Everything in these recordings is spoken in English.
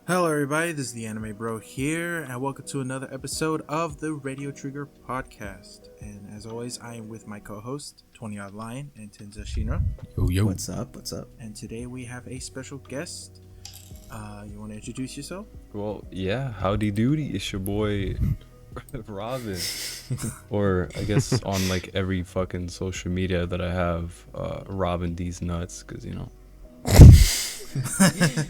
Hello everybody, this is the Anime Bro here, and welcome to another episode of the Radio Trigger Podcast. And as always, I am with my co-host, 20 Odd Lion and Tensashinra. Yo. What's up? And today we have a special guest. You want to introduce yourself? Well, yeah, howdy doody, it's your boy Robin. Or I guess on like every fucking social media that I have, Robin D's nuts, because you know.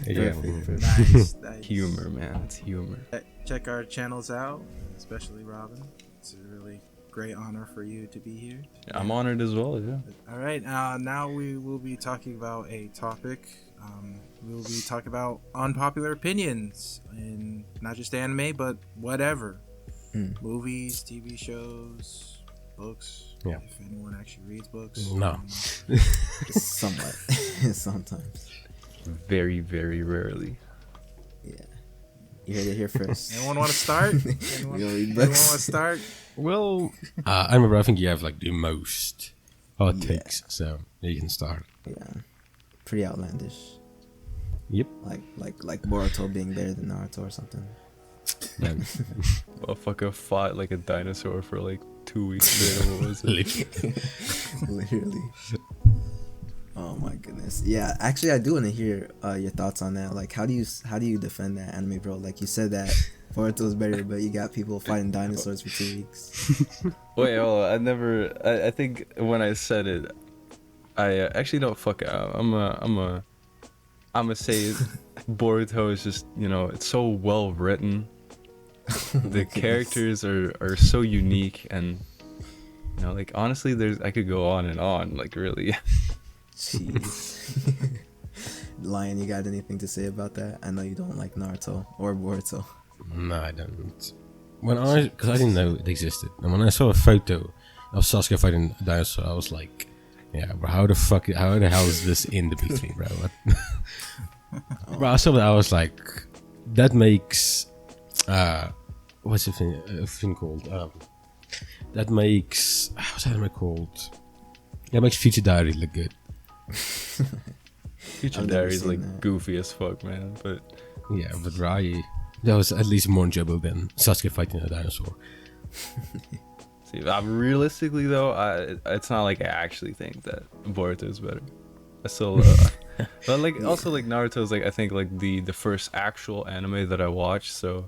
Yeah. Nice. Humor, man, it's humor. Check our channels out, especially Robin. It's a really great honor for you to be here. Yeah, I'm honored as well, yeah. All right, now we will be talking about a topic. We will be talking about unpopular opinions in not just anime, but whatever. Movies, TV shows, books. Yeah. If anyone actually reads books. No. Somewhat. Sometimes. Very, very rarely. Yeah. You heard it here first. Anyone want to start? Anyone want to start? Well, I remember. I think you have like the most hot takes, so you can start. Yeah. Pretty outlandish. Yep. Like Boruto being better than Naruto or something. Yeah. Motherfucker fought like a dinosaur for like 2 weeks later. What was it? Literally. Oh my goodness. Yeah, actually I do want to hear your thoughts on that. Like how do you defend that, Anime Bro? Like you said that Boruto's better, but you got people fighting dinosaurs for 2 weeks. Wait, hold on. I think when I said it, I actually don't fuck it. I'm gonna say Boruto is just, you know, it's so well written. The characters are so unique, and you know, like honestly, I could go on and on, like really. Jeez. Lion, you got anything to say about that? I know you don't like Naruto or Boruto. No, I don't. Because I didn't know it existed, and when I saw a photo of Sasuke fighting a dinosaur, I was like, "Yeah, but how the hell is this in the big three, bro?" Bro, I saw that, I was like, that makes what's the thing called? That makes what's that anime called? That makes Future Diary look good. Future Diary is like that. Goofy as fuck, man. But yeah, but Rai, that was at least more enjoyable than Sasuke fighting a dinosaur. See, realistically though, it's not like I actually think that Boruto is better. I still, but like also like Naruto is like I think like the first actual anime that I watched, so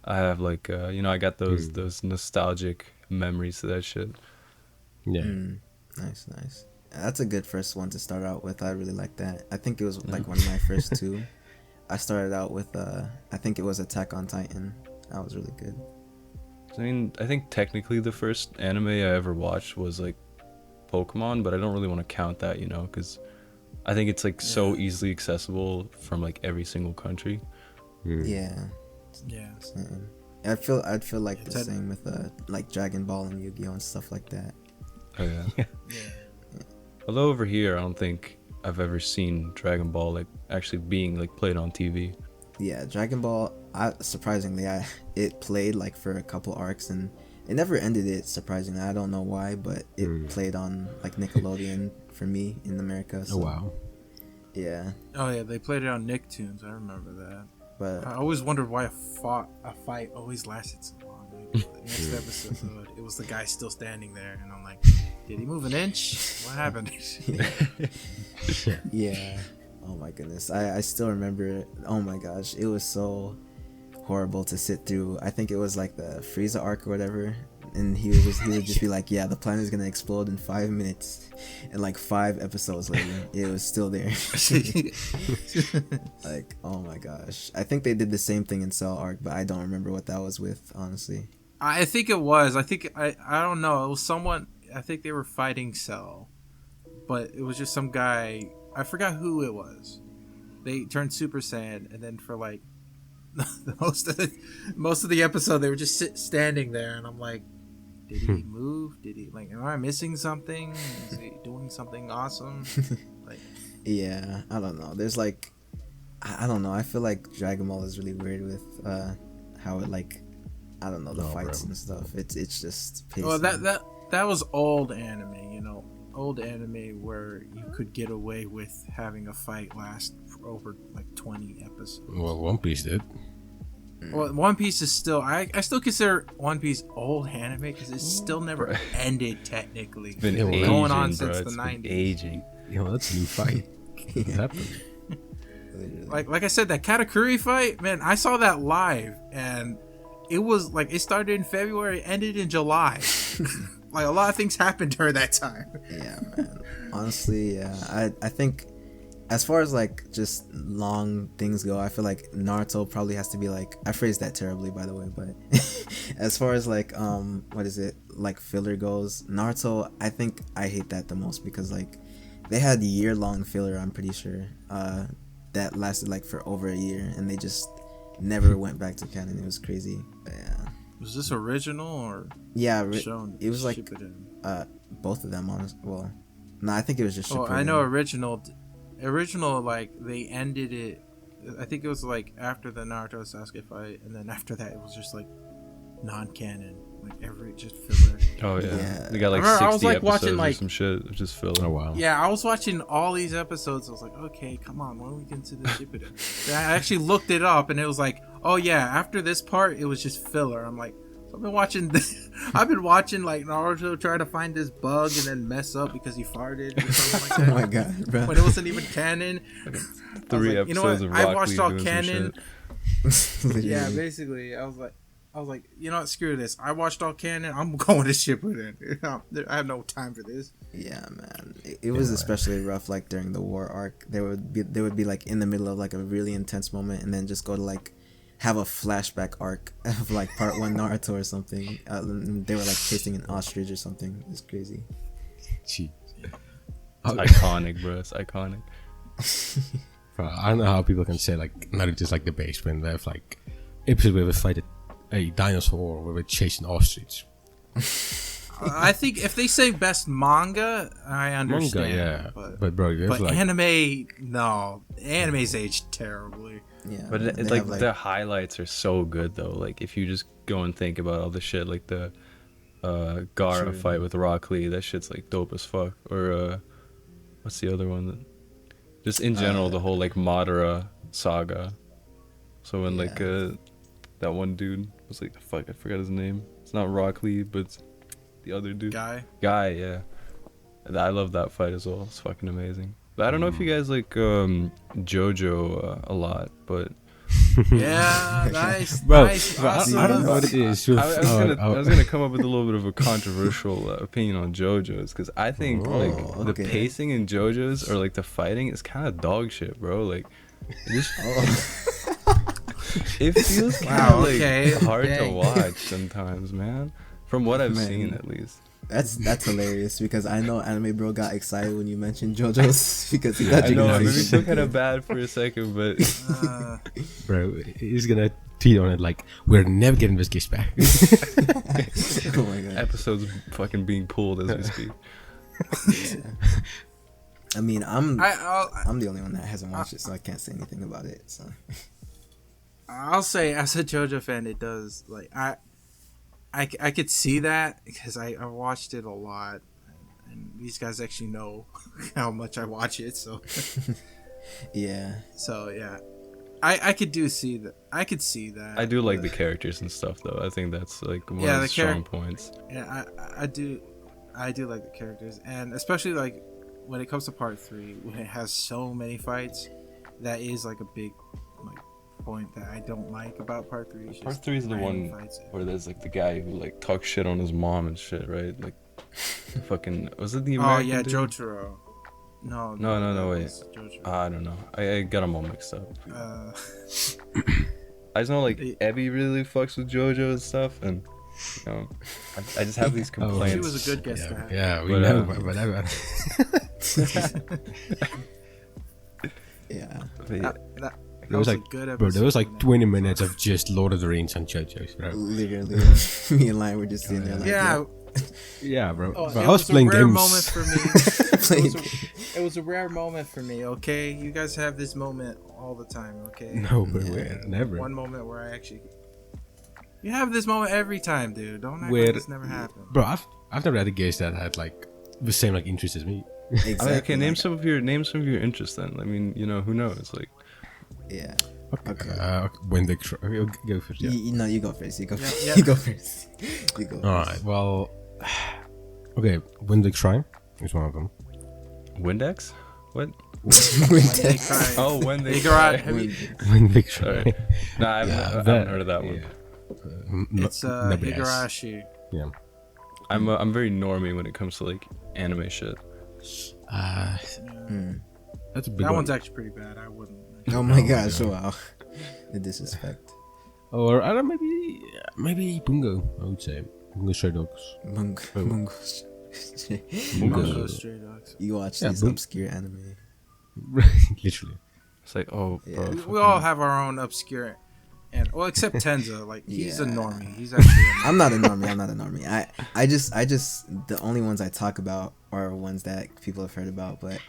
I have like you know, I got those nostalgic memories to that shit. Yeah. Nice. That's a good first one to start out with. I really like that. I think it was like one of my first two. I started out with I think it was Attack on Titan. That was really good. I mean, I think technically the first anime I ever watched was like Pokemon, but I don't really want to count that, you know, because I think it's like so easily accessible from like every single country. Yeah. I'd feel like the same with like Dragon Ball and Yu-Gi-Oh and stuff like that. Oh yeah. Although over here, I don't think I've ever seen Dragon Ball like actually being like played on TV. Yeah, Dragon Ball. Surprisingly, it played like for a couple arcs and it never ended. It surprisingly, I don't know why, but it played on like Nickelodeon for me in America. So, oh wow. Yeah. Oh yeah, they played it on Nicktoons. I remember that. But I always wondered why a fight always lasted so long. Like, the next episode, it was the guy still standing there, and I'm like, did he move an inch? What happened? Yeah. Oh my goodness. I still remember it. Oh my gosh. It was so horrible to sit through. I think it was like the Frieza arc or whatever. And he would just be like, yeah, the planet is gonna explode in 5 minutes. And like 5 episodes later, it was still there. Like, oh my gosh. I think they did the same thing in Cell arc, but I don't remember what that was with, honestly. I think it was. I don't know. It was someone. I think they were fighting Cell, but it was just some guy. I forgot who it was. They turned Super Saiyan, and then for like most of the episode, they were just standing there, and I'm like, did he move? Did he like? Am I missing something? Is he doing something awesome? Like, yeah, I don't know. There's like, I don't know. I feel like Dragon Ball is really weird with how it like, I don't know, the fights and stuff. It's just pacing. Well, that was old anime, you know. Old anime where you could get away with having a fight last over like 20 episodes. Well, One Piece did. Well, One Piece is still I still consider One Piece old anime because it's still never ended technically. It's been Yeah, well, aging, going on bro. since the It's been 90s. aging. You know, that's a new fight. What happened? Like I said, that Katakuri fight, man, I saw that live, and it was like it started in February, ended in July. Like a lot of things happened during that time. Yeah, man. Honestly, yeah. I think as far as like just long things go, I feel like Naruto probably has to be like, I phrased that terribly by the way, but as far as like what is it, like filler goes, Naruto, I think I hate that the most because like they had year-long filler, I'm pretty sure, that lasted like for over a year, and they just never went back to canon. It was crazy. But yeah. Was this original or Yeah, shown? it was like Shippuden? both of them, honest. Well, no, I think it was just. Oh, Shippuden. I know original. Original, like they ended it. I think it was like after the Naruto Sasuke fight, and then after that, it was just like non-canon, like every just filler. Oh yeah. Yeah. They got like I remember 60 I was, like, episodes watching, or like- some shit. It's just filler. Oh wow. Yeah, I was watching all these episodes. I was like, okay, come on, when are we getting to the Shippuden? Then I actually looked it up, and it was like, oh yeah, after this part, it was just filler. I'm like, so I've been watching. I've been watching like Naruto try to find this bug and then mess up because he farted or something like Oh that. my god, bro. When it wasn't even canon. I was 3 like, you know episodes what? of I Rock watched Lee all doing some canon. shit. Literally. Yeah, basically, I was like, you know what? Screw this. I watched all canon. I'm going to Shippuden. I have no time for this. Yeah, man. It was especially rough. Like during the war arc, they would be like in the middle of like a really intense moment, and then just go to like have a flashback arc of like part 1 Naruto or something. They were like chasing an ostrich or something. It's crazy. Gee. It's iconic, bro. It's iconic. Bro, I don't know how people can say like Naruto's like the base when they have like episode where they fight a dinosaur where they chase an ostrich. I think if they say best manga, I understand. Manga, yeah, But bro, there's like anime, no. Anime's aged terribly. Yeah, But man. it's They like have, the highlights are so good though. Like if you just go and think about all the shit, like the Gaara True. fight with Rock Lee, that shit's like dope as fuck. Or what's the other one? Just in general, the whole like Madara saga. So when like that one dude was like, fuck, I forgot his name. It's not Rock Lee, but it's the other dude. Guy. Yeah. I love that fight as well. It's fucking amazing. But I don't know if you guys like JoJo a lot, but Yeah, nice. bro, nice. bro, Awesome. I don't know what it is. With, I was gonna come up with a little bit of a controversial opinion on JoJo's because I think like the okay. pacing in JoJo's or like the fighting is kind of dog shit, bro. Like it just it feels kind of Wow, like okay, hard to dang. watch sometimes, man. From what I've Man. seen, at least. That's hilarious because I know Anime Bro got excited when you mentioned JoJo's because he got I know it made me Jigen's feel kind of bad for a second, but bro, he's gonna tweet on it like, we're never getting this gift back. Oh my god. episodes fucking being pulled as we speak. I mean, I'm I'll the only one that hasn't watched it, so I can't say anything about it. So I'll say as a JoJo fan, it does like I could see that because I watched it a lot, and these guys actually know how much I watch it. So yeah, yeah, I could see that. I could see that. I do like the characters and stuff, though. I think that's like one Yeah, of the the strong points. Yeah, I do like the characters, and especially like when it comes to part 3, when it has so many fights, that is like a big like point that I don't like about part 3. It's Part just 3 is the random one fights. where there's like the guy who like talks shit on his mom and shit, right? Like, fucking was it the Oh American yeah, dude? Jotaro. No, No, that wait. was Jotaro. I don't know. I got them all mixed up. Uh, I just know like Ebby really fucks with JoJo and stuff, and you know, I just have these complaints. she was a good guest to have. Yeah, we But, know, but whatever. yeah. But yeah, That There was a like, good episode. bro, there was like man. 20 minutes of just Lord of the Rings and JoJo's, bro. Literally, me and Lion were just sitting there like, Yeah, Yeah, bro. oh, Bro, it I was was a playing rare games. moment for me. Playing It was a rare moment for me. Okay, you guys have this moment all the time. Okay. No, but Yeah. we're never. One moment where I actually. You have this moment every time, dude. Don't act Where- like this never happened. Bro, I've never had a guest that had like the same like interest as me. Exactly. I mean, okay, name like, some of your interests then. I mean, who knows? Like, yeah. Okay. When they try, go first. Yeah. No, you go first. You go first. yeah. You go first. You go. All right. Well, okay. When they try is one of them. Windex? What? They cry. Oh, when they Igarashi. cry. Have you- When they try. Alright. Nah, I haven't heard of that one. It's Higurashi. Yeah. I'm very normie when it comes to like anime shit. That's a big That one. one's actually pretty bad. I wouldn't. Oh my gosh! Wow, the disrespect. Or I don't know, maybe Bungo. I would say Bungo Stray Dogs. Mungo. Bungo. Bungo Stray Dogs. You watch Yeah, these obscure anime. Literally. It's like, oh, Yeah. bro. We all have our own obscure, and well, except Tensa. Like he's a Yeah. normie. He's actually. I'm not a normie. I just the only ones I talk about are ones that people have heard about. But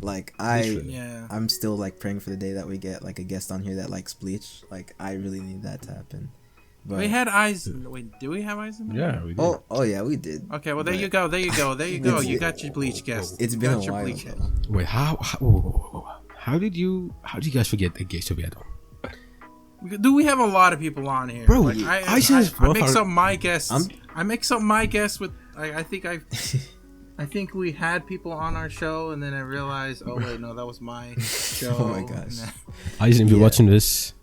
like Yeah. I'm still like praying for the day that we get like a guest on here that likes Bleach. Like I really need that to happen. But We had eyes. Wait, do we have eyes in there? Yeah, we did. oh yeah, we did. Okay, well there But you go. There you go. There you go. You got your Bleach guest. It's You been got a your while. Bleach Though. guest. Wait, how did you guys forget the guest we had on? Do we have a lot of people on here? Bro, Like, I just I mix up my guests. I mix up my guests with. I think we had people on our show, and then I realized, oh wait, no, that was my show. Oh my gosh. And then- I if you're watching this,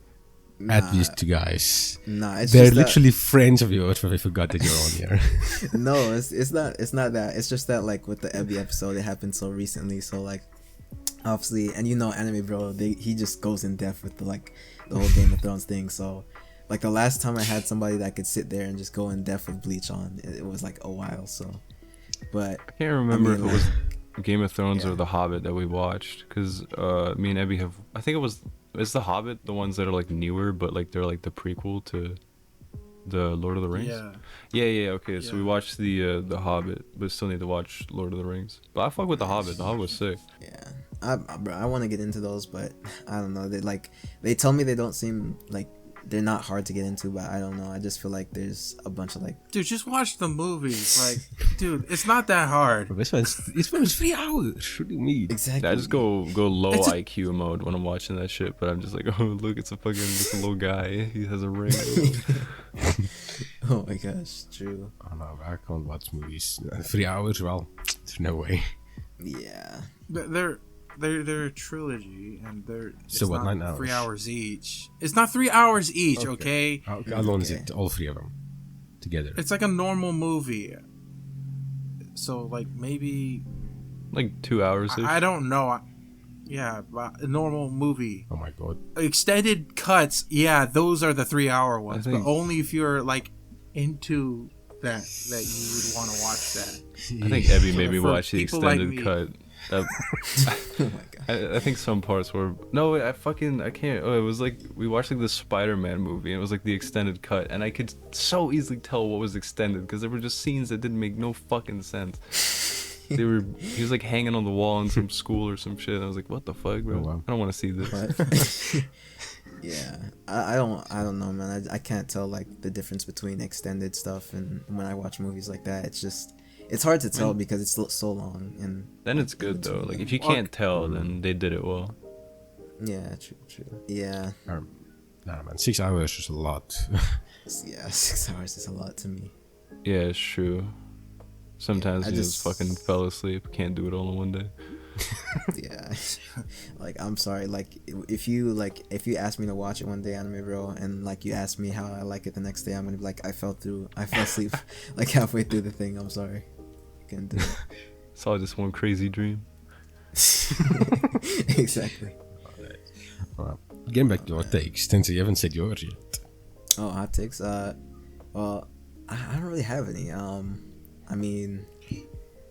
Nah, at these two guys. Nah, it's They're just literally friends of yours, but I forgot that you're on here. that, no, it's not that. It's just that like with the Ebby episode, it happened so recently. So like, obviously, and Anime Bro, he just goes in depth with the whole Game of Thrones thing. So like the last time I had somebody that could sit there and just go in depth with Bleach on, it was like a while. So, but I can't remember I mean, if it was Game of Thrones yeah. or The Hobbit that we watched, because me and Ebby have. I think it's The Hobbit, the ones that are like newer, but like they're like the prequel to the Lord of the Rings. Yeah. Okay, so we Yeah. watched the Hobbit, but still need to watch Lord of the Rings. But I fuck with The Hobbit. The Hobbit was sick. yeah, I want to get into those, but I don't know. They tell me they don't seem like they're not hard to get into, but I don't know. I just feel like there's a bunch of like. Dude, just watch the movies. Like, dude, it's not that hard. But it's 3 hours. What do you mean? Exactly. I just go low It's a- IQ mode when I'm watching that shit, but I'm just like, oh look, it's a little guy. He has a ring. Oh my gosh, true. I don't know. I can't watch movies. 3 hours? Well, there's no way. Yeah. They're a trilogy, and it's So what, not 9 hours? 3 hours each. It's not 3 hours each, okay? How long is it? All 3 of them together? It's like a normal movie. So like maybe Like 2 hours. I don't know. Yeah, but a normal movie. Oh my god. Extended cuts, yeah, those are the 3 hour ones, but think- only if you're like into that you would want to watch that. I think Ebby made me For watch the people like extended me. cut. Oh my god. I think some parts were I can't. Oh, it was like we watched like the Spiderman movie, and it was like the extended cut, and I could so easily tell what was extended because there were just scenes that didn't make no fucking sense. He was like hanging on the wall in some school or some shit. And I was like, what the fuck, bro? Oh, wow. I don't want to see this. But yeah, I don't know, man. I can't tell like the difference between extended stuff and when I watch movies like that. It's hard to tell because it's so long and Then it's good though. Like if you can't tell, then they did it well. yeah, true. Yeah, Nah, man. 6 hours is a lot. yeah. 6 hours is a lot to me. Yeah, it's true. Sometimes I you just just- fucking fell asleep. Can't do it all in one day. Yeah, like I'm sorry. Like if you ask me to watch it one day, Anime Bro, and like you ask me how I like it the next day, I'm gonna be like I fell asleep like halfway through the thing. I'm sorry, couldn't do it. It's all just one crazy dream. Exactly. Alright. Getting back to your takes. Tensa, you haven't said yours yet. Oh, hot takes. Well, I don't really have any. I mean,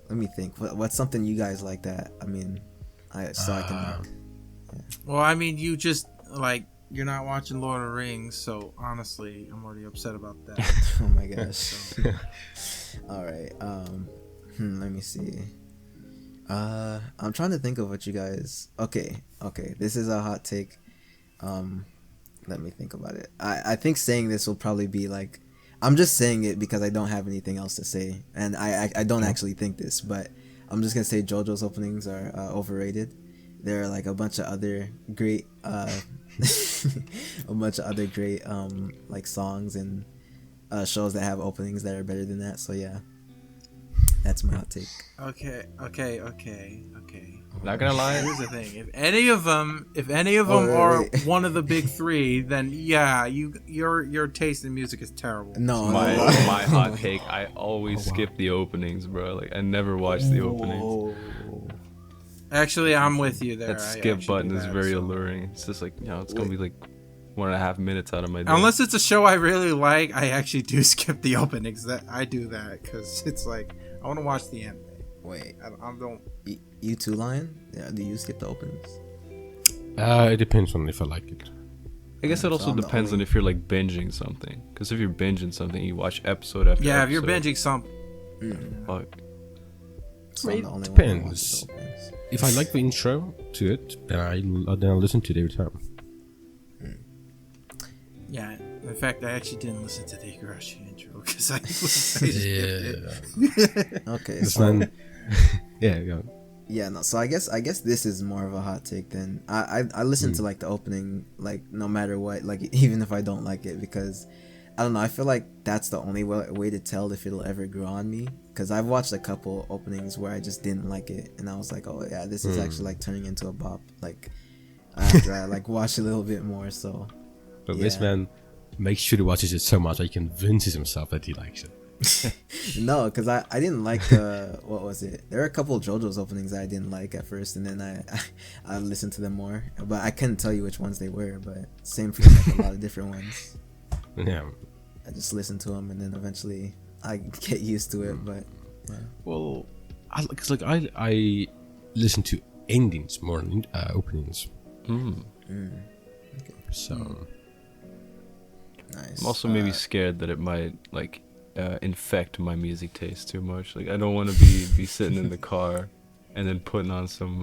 let me think. What's something you guys like that? I mean, I can like. Well, I mean, you just like you're not watching Lord of the Rings, so honestly, I'm already upset about that. Oh my gosh. All right. Let me see. I'm trying to think of what you guys. Okay. This is a hot take. Let me think about it. I think saying this will probably be like, I'm just saying it because I don't have anything else to say, and I don't actually think this, but I'm just gonna say JoJo's openings are overrated. There are like a bunch of other great like songs and shows that have openings that are better than that. So yeah, that's my hot take. Okay. Not gonna lie. Here's the thing: if any of them are one of the big three, then yeah, your taste in music is terrible. No, My no. my hot take. I always skip the openings, bro. Like I never watch the openings. Actually, I'm with you there. That I skip actually button do is that, very so. alluring. It's just like, it's gonna be like 1.5 minutes out of my day. Unless it's a show I really like, I actually do skip the openings. That I do that because it's like I want to watch the anime. Wait, I don't. you too, Lion? Yeah, do you skip the openings? It depends on if I like it. I guess it also I'm the depends on only- if you're like binging something. Because if you're binging something, you watch episode after Yeah, if you're episode. binging some. Fuck. So I'm It the only one that depends. watches the openings. If I like the intro to it, then I'll listen to it every time. Yeah, in fact, I actually didn't listen to the Igarashi intro because I skipped it. Okay, This so man, yeah. yeah, no. So I guess this is more of a hot take than I listen to like the opening like no matter what, like even if I don't like it, because I don't know, I feel like that's the only way to tell if it'll ever grow on me, because I've watched a couple openings where I just didn't like it and I was like, oh yeah, this is actually like turning into a bop, like after I like watch a little bit more. So But this Yeah. man makes sure he watches it so much that he convinces himself that he likes it. no, because I didn't like what was it? There are a couple of JoJo's openings I didn't like at first, and then I listened to them more, but I couldn't tell you which ones they were. But same for like a lot of different ones. Yeah. I just listened to them, and then eventually I get used to it. But yeah. Well, cause like I listen to endings more than openings. So Nice. I'm also maybe scared that it might like infect my music taste too much. Like I don't want to be sitting in the car and then putting on some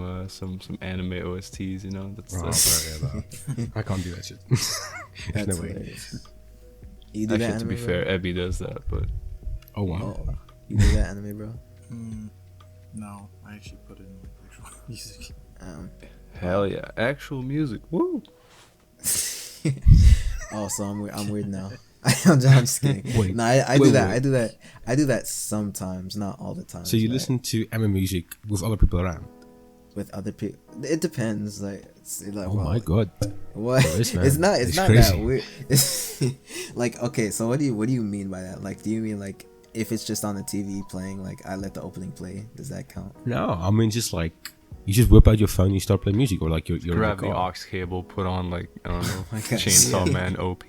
anime OSTs. You know, I can't do that shit. There's That's no way. hilarious. You do that Actually, to be anime, fair, bro? Ebby does that, but Oh wow. Oh, you do that anime, bro? No, I actually put it in like actual music. hell yeah, actual music. Woo! Oh, so I'm weird now. I'm just kidding. Wait, no, I wait, do that. wait. I do that sometimes, not all the time. So you but listen to anime music with other people around? with other people? It depends. Like, Oh my god. What? Oh, this man it's not is that crazy. weird. It's like, okay, so what do you mean by that? Like, do you mean like if it's just on the TV playing, like I let the opening play? Does that count? No, I mean just like you just whip out your phone, you start playing music, or like you're Grab the in aux cable, put on like I don't know, my God. Chainsaw Man OP.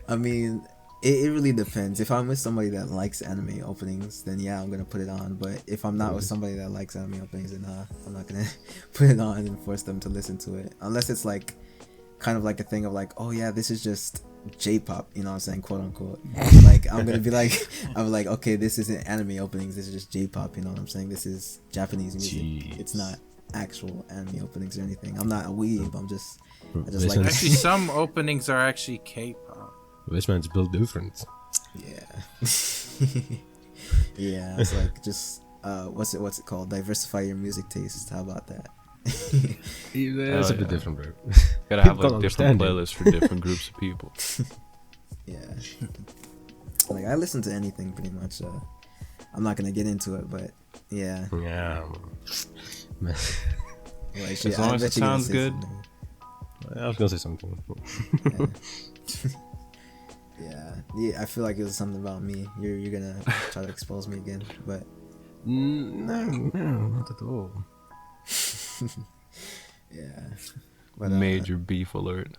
I mean, it really depends. If I'm with somebody that likes anime openings, then yeah, I'm gonna put it on. But if I'm not with somebody that likes anime openings, then I'm not gonna put it on and force them to listen to it. Unless it's like, kind of like a thing of like, oh yeah, this is just J-pop, you know what I'm saying, quote unquote. Like I'm gonna be like, I'm like, okay, this isn't anime openings, this is just J-pop, you know what I'm saying. This is Japanese music. Jeez. It's not actual anime openings or anything. I'm not a weeb. I just This like man's- Actually, some openings are actually K-pop. This man's built different. Yeah. Yeah, it's like just what's it called? Diversify your music taste. How about that? It's a bit yeah. different, bro. Gotta have People like don't different understand it. playlists for different groups of people. Yeah. Like I listen to anything pretty much. I'm not gonna get into it, but yeah. Yeah. Man. Like, As long I as bet it you gonna sounds say good. something. I was gonna say something. Yeah, I feel like it was something about me. You're gonna try to expose me again, but No, not at all. yeah. But Major beef alert.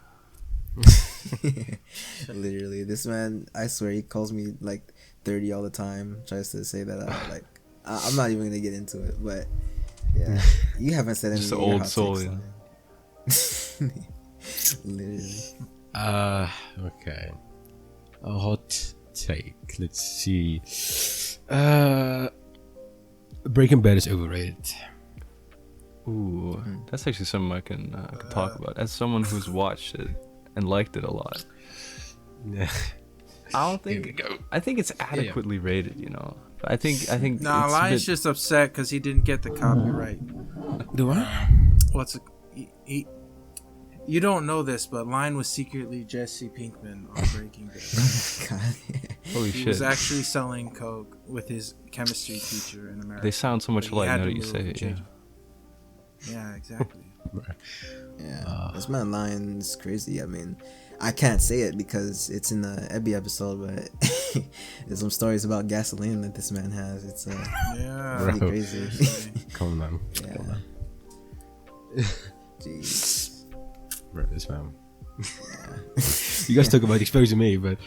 literally, this man, I swear, he calls me like 30 all the time. Tries to say that I'm not even gonna get into it, but yeah, you haven't said Just anything. an old soul, yeah. Literally. Okay. A hot take. Let's see. Breaking Bad is overrated. Ooh, that's actually something I can talk about. As someone who's watched it and liked it a lot, Yeah. I don't Here we think go. I think it's adequately rated. You know, I think Nah, it's a Lion's bit- just upset because he didn't get the copyright. Do I? What's you don't know this, but Lion was secretly Jesse Pinkman on Breaking Bad. God. holy He shit. was actually selling coke with his chemistry teacher in America. They sound so much But he alike had now to that you move say and it. Yeah. change Yeah, exactly. Yeah, this man Lion's crazy. I mean, I can't say it because it's in the Ebby episode, but there's some stories about gasoline that this man has. It's Yeah. pretty Bro. crazy. Calm down. Yeah. Jeez. Bro, this man. You guys talk about exposing me, but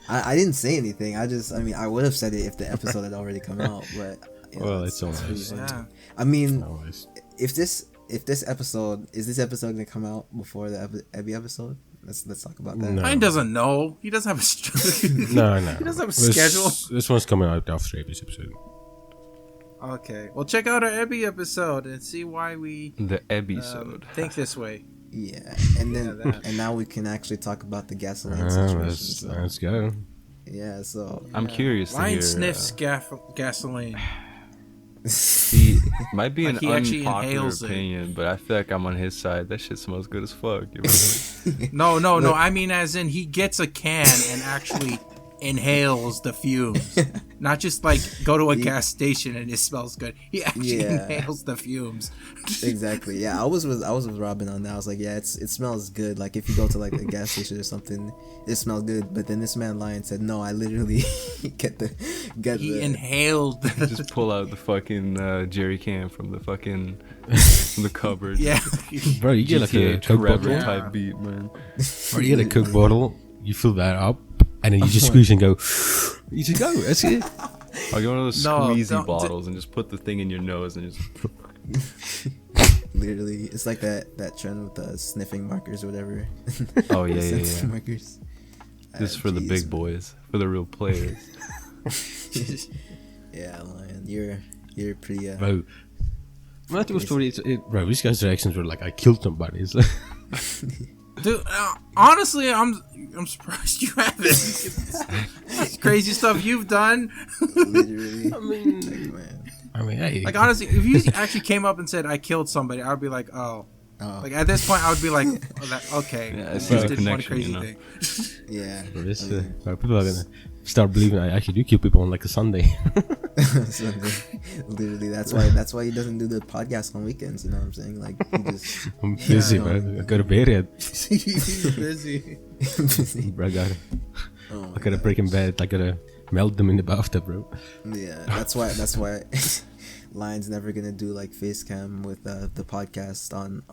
I didn't say anything. I mean, I would have said it if the episode had already come out, but you know, well, it's always. pretty funny. Yeah. I mean, Always. if this episode is this episode gonna come out before the Ebby episode? Let's talk about that. No. Lion doesn't know. He doesn't have a No. He doesn't have a This- schedule. This one's coming out after this episode. Okay. Well, check out our Ebby episode and see why we The episode. think this way. Yeah, and then Yeah, that. and now we can actually talk about the gasoline Let's, situation. So, let's go. yeah, so I'm curious to Lion hear. sniffs gasoline. See, might be Like an he actually unpopular inhales it. opinion, but I feel like I'm on his side. That shit smells good as fuck. You know? No. I mean, as in he gets a can and actually inhales the fumes, not just like go to a gas station and it smells good. He actually Yeah. inhales the fumes. exactly. Yeah, I was with Robin on that. I was like, yeah, it smells good. Like if you go to like a gas station or something, it smells good. But then this man Lion said, no, I literally get He the inhaled. Just pull out the fucking jerry can from the fucking from the cupboard. Yeah. Bro, you get like a GTA Coke Trevor bottle. type beat, man. Or you get a Coke bottle, you fill that up, and then you just squeeze and go. You just go. That's it. Or get one of those No, squeezy don't- bottles and just put the thing in your nose and just. literally. It's like that trend with the sniffing markers or whatever. Oh yeah, yeah, Sniffing yeah. markers. This is for the Jeez, big man. boys, for the real players. Yeah, Lion, you're pretty. Bro. When I told the story, bro, these guys' reactions were like, I killed somebody. It's like, Dude, honestly, I'm surprised you haven't. It's crazy stuff you've done. Literally. I mean, Like, man. hey. Like honestly, if you actually came up and said I killed somebody, I would be like, oh. Oh. Like at this point, I would be like, oh, okay, Yeah, I you see just the did one connection, crazy you know? thing. Yeah. Bro, this, I mean, bro, people are gonna start believing I actually do kill people on like a Sunday. so, literally, that's why he doesn't do the podcast on weekends. You know what I'm saying? Like he just I'm busy, Yeah, bro. I got to bed yet. He's busy. busy. Bro, Oh I my gotta break in bed. I gotta melt them in the bathtub, bro. Yeah, that's why Lion's never gonna do like face cam with the podcast on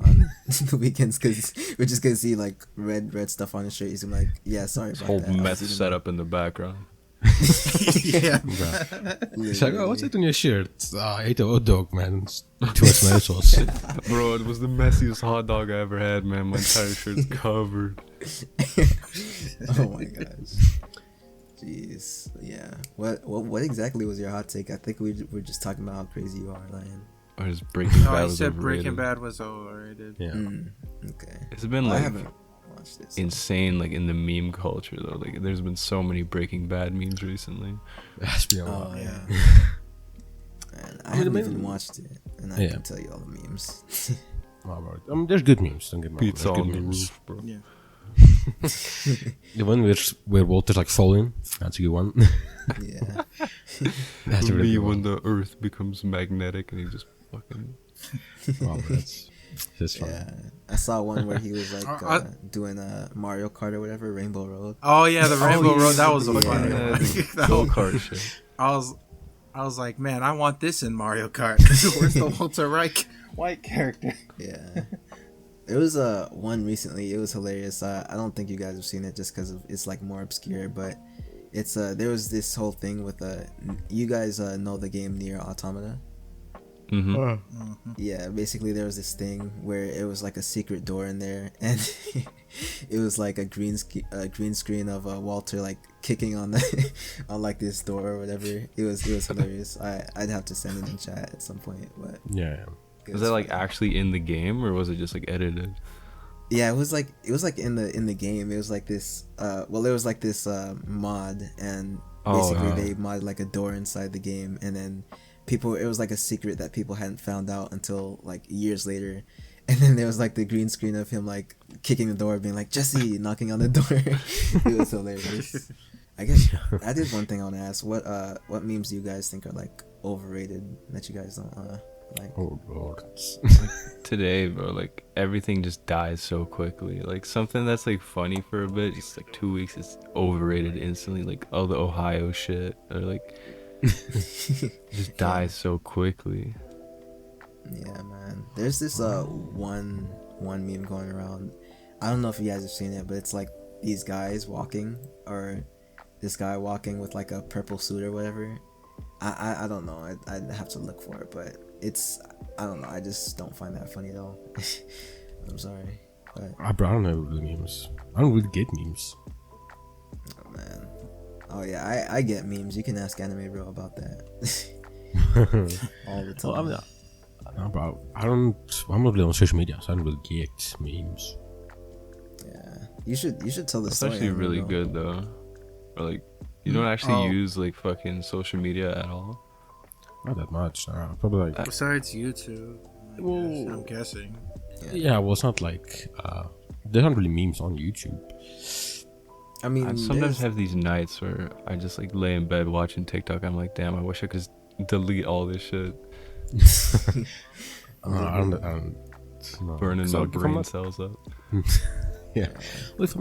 the weekends because we're just gonna see like red stuff on his shirt. He's gonna be like, yeah, sorry about Whole that. I was meth eating setup in the background. Yeah. Bro. that." He's like, oh, what's that on your shirt? I ate a hot dog, man. It's too much tomato sauce. Bro, it was the messiest hot dog I ever had, man. My entire shirt's covered. Oh my gosh. Jeez. Yeah. What exactly was your hot take? I think we were just talking about how crazy you are, Lion. Or just Breaking No, Bad he was said overrated. Breaking Bad was overrated. Yeah. Okay. It's been Well, I like haven't watched this. insane, like in the meme culture though. Like there's been so many Breaking Bad memes recently. It's been a Oh while. yeah. Man, I mean, haven't the even main- watched it, and I Yeah. can tell you all the memes. Oh, bro. There's good memes. Don't get me wrong. Pizza There's good on the memes. roof, bro. Yeah. The one where Walter's like falling. That's a good one. Yeah. That's a really Me good when one. the Earth becomes magnetic and he just fucking. Oh, bro, that's fun. Yeah, I saw one where he was like I- doing a Mario Kart or whatever, Rainbow Road. Oh yeah, the Rainbow Road. That was a yeah. funny one. That Go was- kart shit. I was like, man, I want this in Mario Kart. Where's the Walter White character? Yeah, there was one recently. It was hilarious. I don't think you guys have seen it just because it's like more obscure, but it's there was this whole thing with you guys know the game Nier Automata. Mm-hmm. Yeah, basically there was this thing where it was like a secret door in there, and it was like a green screen of Walter like kicking on the on like this door or whatever. It was hilarious. I'd have to send it in chat at some point, but Yeah. it Was that like funny. actually in the game or was it just like edited? Yeah, it was like in the game. It was like this. Well, there was like this mod, and Oh, Basically, no. they modded like a door inside the game, and then people, it was like a secret that people hadn't found out until like years later. And then there was like the green screen of him like kicking the door, being like Jesse, knocking on the door. It was hilarious. I guess that is one thing I want to ask. What memes do you guys think are like overrated that you guys don't like? Oh lord. Today, bro, like everything just dies so quickly. Like something that's like funny for a bit, just like 2 weeks, it's overrated instantly. Like all the Ohio shit, or like just dies so quickly. Yeah, man. There's this one meme going around. I don't know if you guys have seen it, but it's like these guys walking, or this guy walking with like a purple suit or whatever. I don't know. I'd have to look for it, but it's, I don't know. I just don't find that funny at all. I'm sorry, but I don't know the memes. I don't really get memes. oh man. Oh yeah, I get memes. You can ask Anime Bro about that. All the time. Well, I'm not really on social media, so I don't really get memes. Yeah, you should tell the That's story. actually Anime really Bro. good though. Or like you don't actually Oh. use like fucking social media at all. Not that much. Probably like Besides YouTube, I'm guessing. yeah. Well, it's not like there's not really memes on YouTube. I mean, I sometimes there's- have these nights where I just like lay in bed watching TikTok. I'm like, damn, I wish I could just delete all this shit, I don't no. burning So, my if I'm brain not- cells up. Yeah. Well, if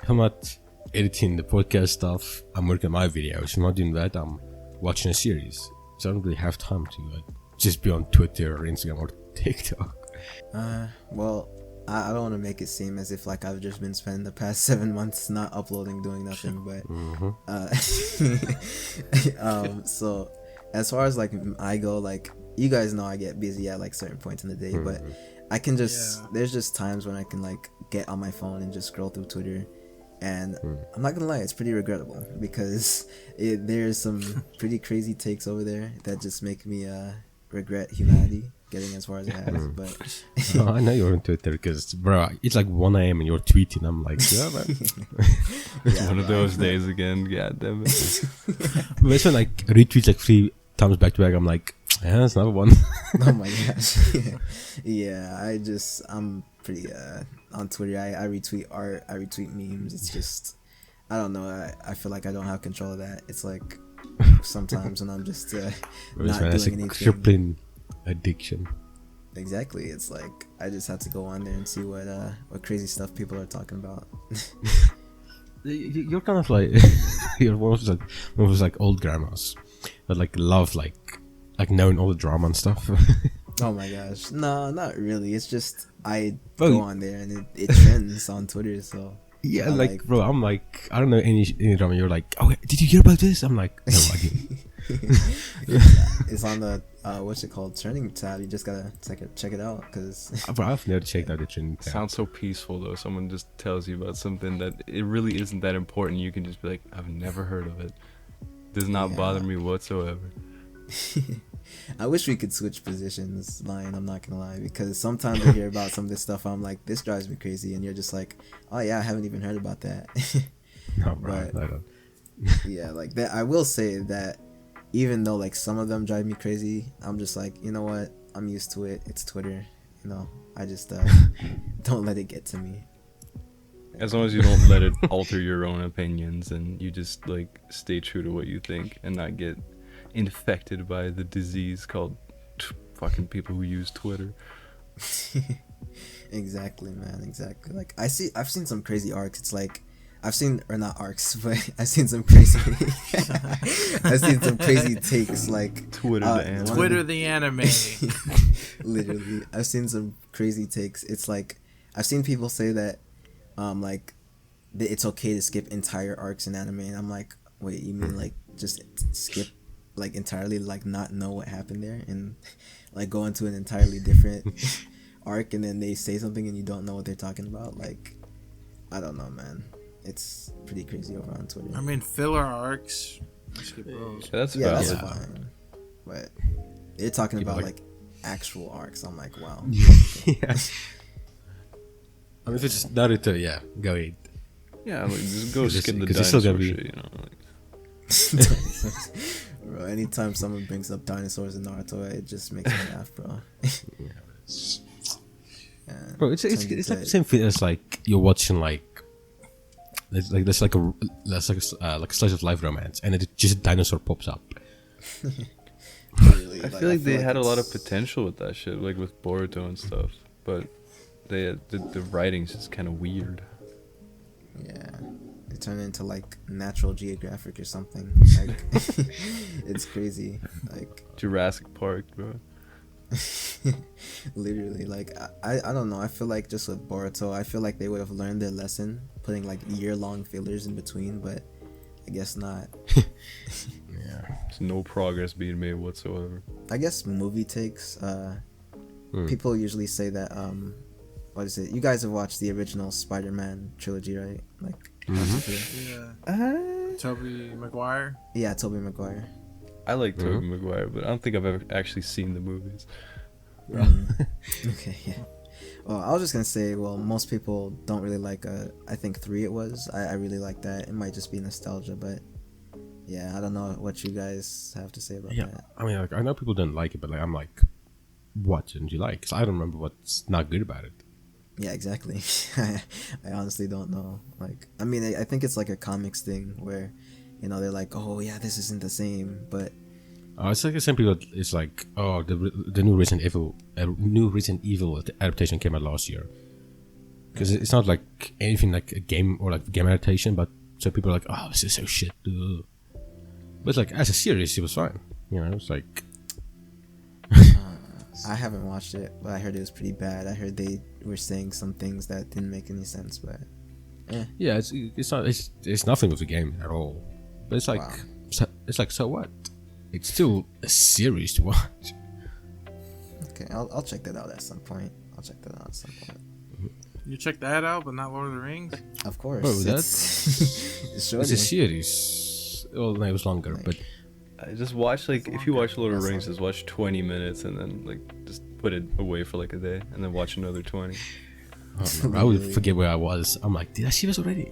I'm not editing the podcast stuff, I'm working on my videos. If I'm not doing that, I'm watching a series. So I don't really have time to just be on Twitter or Instagram or TikTok. well, I don't want to make it seem as if like I've just been spending the past 7 months not uploading, doing nothing, but so as far as like I go, like you guys know I get busy at like certain points in the day, but I can just there's just times when I can like get on my phone and just scroll through Twitter, and I'm not gonna lie, it's pretty regrettable because there's some pretty crazy takes over there that just make me regret humanity getting as far as it has. But Oh, I know you're on Twitter because, bro, it's like 1 a.m. and you're tweeting. I'm like, yeah, man. yeah, One of bro, those days again. God damn it. But it's when like retweets like 3 times back to back. I'm like, yeah, that's another one. oh my gosh. Yeah, I'm pretty on Twitter. I retweet art, I retweet memes. It's just, I don't know, I feel like I don't have control of that. It's like sometimes when I'm just not It's doing a anything. crippling addiction. Exactly. It's like I just have to go on there and see what crazy stuff people are talking about. You're kind of like you're one of those like old grandmas that like love like knowing all the drama and stuff. Oh my gosh. No, not really. It's just I Bro, go on there and it trends on Twitter, so Yeah, I like bro, I'm like, I don't know any drama. You're like, oh, did you hear about this? I'm like, no, I didn't. it's on the what's it called, trending tab. You just gotta check it out because Bro, I've never checked out the trending tab. Sounds so peaceful though. Someone just tells you about something that it really isn't that important. You can just be like, I've never heard of it. Does not Yeah. bother me whatsoever. I wish we could switch positions, Lion. I'm not gonna lie, because sometimes I hear about some of this stuff. I'm like, this drives me crazy, and you're just like, oh yeah, I haven't even heard about that. No, bro, but- I don't. Yeah, like that. I will say that even though like some of them drive me crazy, I'm just like, you know what? I'm used to it. It's Twitter. You know, I just don't let it get to me. As long as you don't let it alter your own opinions and you just like stay true to what you think and not get infected by the disease called fucking people who use Twitter. Exactly, man. Exactly. Like I've seen some crazy arcs. It's like I've seen, or not arcs, but I've seen some crazy. I've seen some crazy takes, like Twitter the anime. Twitter the anime. Literally, I've seen some crazy takes. It's like I've seen people say that, like, it's okay to skip entire arcs in anime, and I'm like, wait, you mean like just skip, like entirely, like not know what happened there, and like go into an entirely different arc, and then they say something and you don't know what they're talking about? Like, I don't know, man. It's pretty crazy over on Twitter. I mean, filler arcs. Skip those. That's Yeah, that's valid. fine. But they're talking Yeah, about like- like actual arcs. I'm like, wow. Yeah. I mean, if it's Naruto, yeah, go ahead. Yeah, like just go Because skip the it's still dinosaur gonna be- shit, you know. Like, Bro, anytime someone brings up dinosaurs in Naruto, it just makes me laugh, bro. Yeah, Bro, it's like turned the into- same thing as like you're watching like there's like a slice of life romance, and it just a dinosaur pops up. really, I feel like they had a lot of it's- potential with that shit, like with Boruto and stuff, but the writing's just kind of weird. Yeah, it turned into like Natural Geographic or something. Like, it's crazy. Like, Jurassic Park, bro. literally, like I don't know. I feel like just with Boruto, I feel like they would have learned their lesson, putting like year-long fillers in between, but I guess not. Yeah. There's no progress being made whatsoever. I guess movie takes. People usually say that. What is it? You guys have watched the original Spider-Man trilogy, right? Like, Yeah. Tobey Maguire. yeah, Tobey Maguire. I like Tobey Maguire, but I don't think I've ever actually seen the movies. Okay, yeah. Well, I was just gonna say, well, most people don't really like. I think 3 it was. I really like that. It might just be nostalgia, but yeah, I don't know what you guys have to say about Yeah, that. I mean, like, I know people don't like it, but like, I'm like, what didn't you like? 'Cause I don't remember what's not good about it. Yeah, exactly. I honestly don't know. Like, I mean, I think it's like a comics thing where, you know, they're like, oh yeah, this isn't the same, but It's like the same people. It's like, oh, the new Resident Evil adaptation came out last year. Because it's not like anything like a game or like game adaptation, but so people are like, oh, this is so shit. Ugh. But like as a series, it was fine. You know, it's like I haven't watched it, but I heard it was pretty bad. I heard they were saying some things that didn't make any sense, but yeah, it's nothing with the game at all. But it's like Wow. it's like so what? It's still a series to watch. okay, I'll check that out at some point. You check that out, but not Lord of the Rings. Of course. Oh, it's shorty. It's a series. Well, no, it was longer, but I just watch like if you watch Lord of the Rings, just watch 20 minutes and then like just put it away for like a day and then watch another 20. I would forget where I was. I'm like, did I see this already?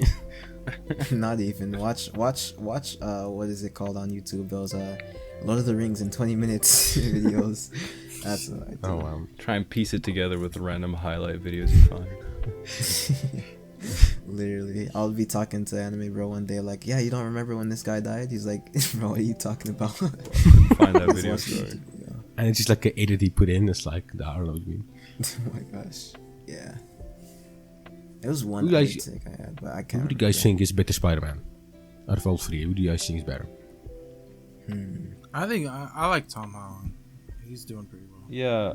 Not even watch. What is it called on YouTube? Those Lord of the Rings in 20 minutes videos. That's what I do. Oh wow. Try and piece it together with random highlight videos you find. Literally, I'll be talking to Anime Bro one day, like, yeah, you don't remember when this guy died? He's like, bro, what are you talking about? Find that video. Watch the Sorry. YouTube video. And it's just like an edit he put in. It's like, I don't know what you mean. Oh my gosh, yeah. It was one Who guys- take I had, but I can't. Who do you guys remember. think is better Spider-Man? Out of all three, who do you guys think is better? I think I like Tom Holland. He's doing pretty well. Yeah,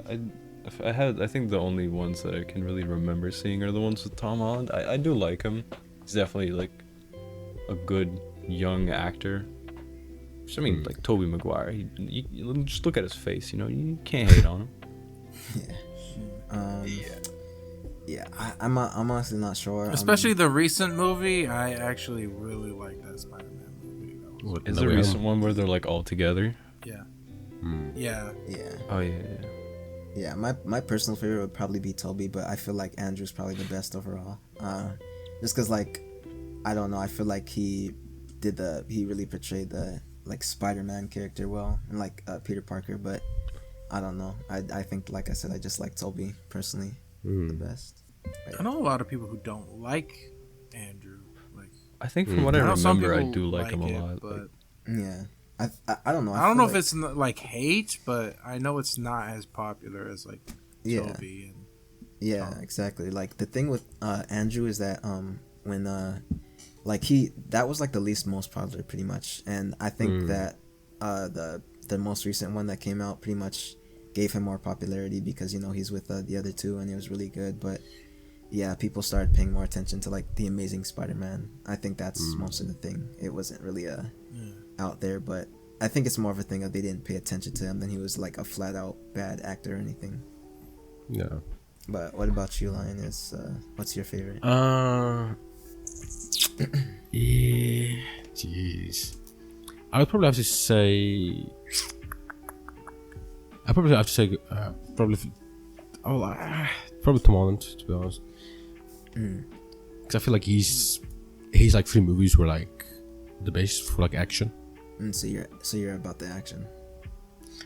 I think the only ones that I can really remember seeing are the ones with Tom Holland. I do like him. He's definitely like a good young actor. I mean, like Tobey Maguire. You just look at his face. You know, you can't hate on him. Yeah, I'm honestly not sure. Especially the recent movie, I actually really like that Spider-Man movie. That was- What, Is No there a Way recent Home? one where they're like all together? Yeah. Hmm. Yeah. yeah, Oh yeah. yeah. My personal favorite would probably be Toby, but I feel like Andrew's probably the best overall. Just cause like, I don't know. I feel like he really portrayed the like Spider-Man character well, and like Peter Parker. But I don't know. I think, like I said, I just like Toby personally the best. I know a lot of people who don't like Andrew. Like, I think from what I know some remember, I people do like him a it, lot. but Like, Yeah, I don't know. I don't feel know like, if it's like hate, but I know it's not as popular as like Yeah. Toby and Yeah, exactly. Like the thing with Andrew is that when like that was like the least most popular pretty much, and I think that the most recent one that came out pretty much gave him more popularity because, you know, he's with the other two and it was really good. But yeah, people started paying more attention to like the Amazing Spider-Man. I think that's most of the thing. It wasn't really out there, but I think it's more of a thing of they didn't pay attention to him than he was like a flat out bad actor or anything. Yeah. But what about you, Lion? What's your favorite? Yeah. Jeez. I would probably have to say. Probably Tom Holland, to be honest. Because I feel like he's like 3 movies were like the base for like action. So you're about the action.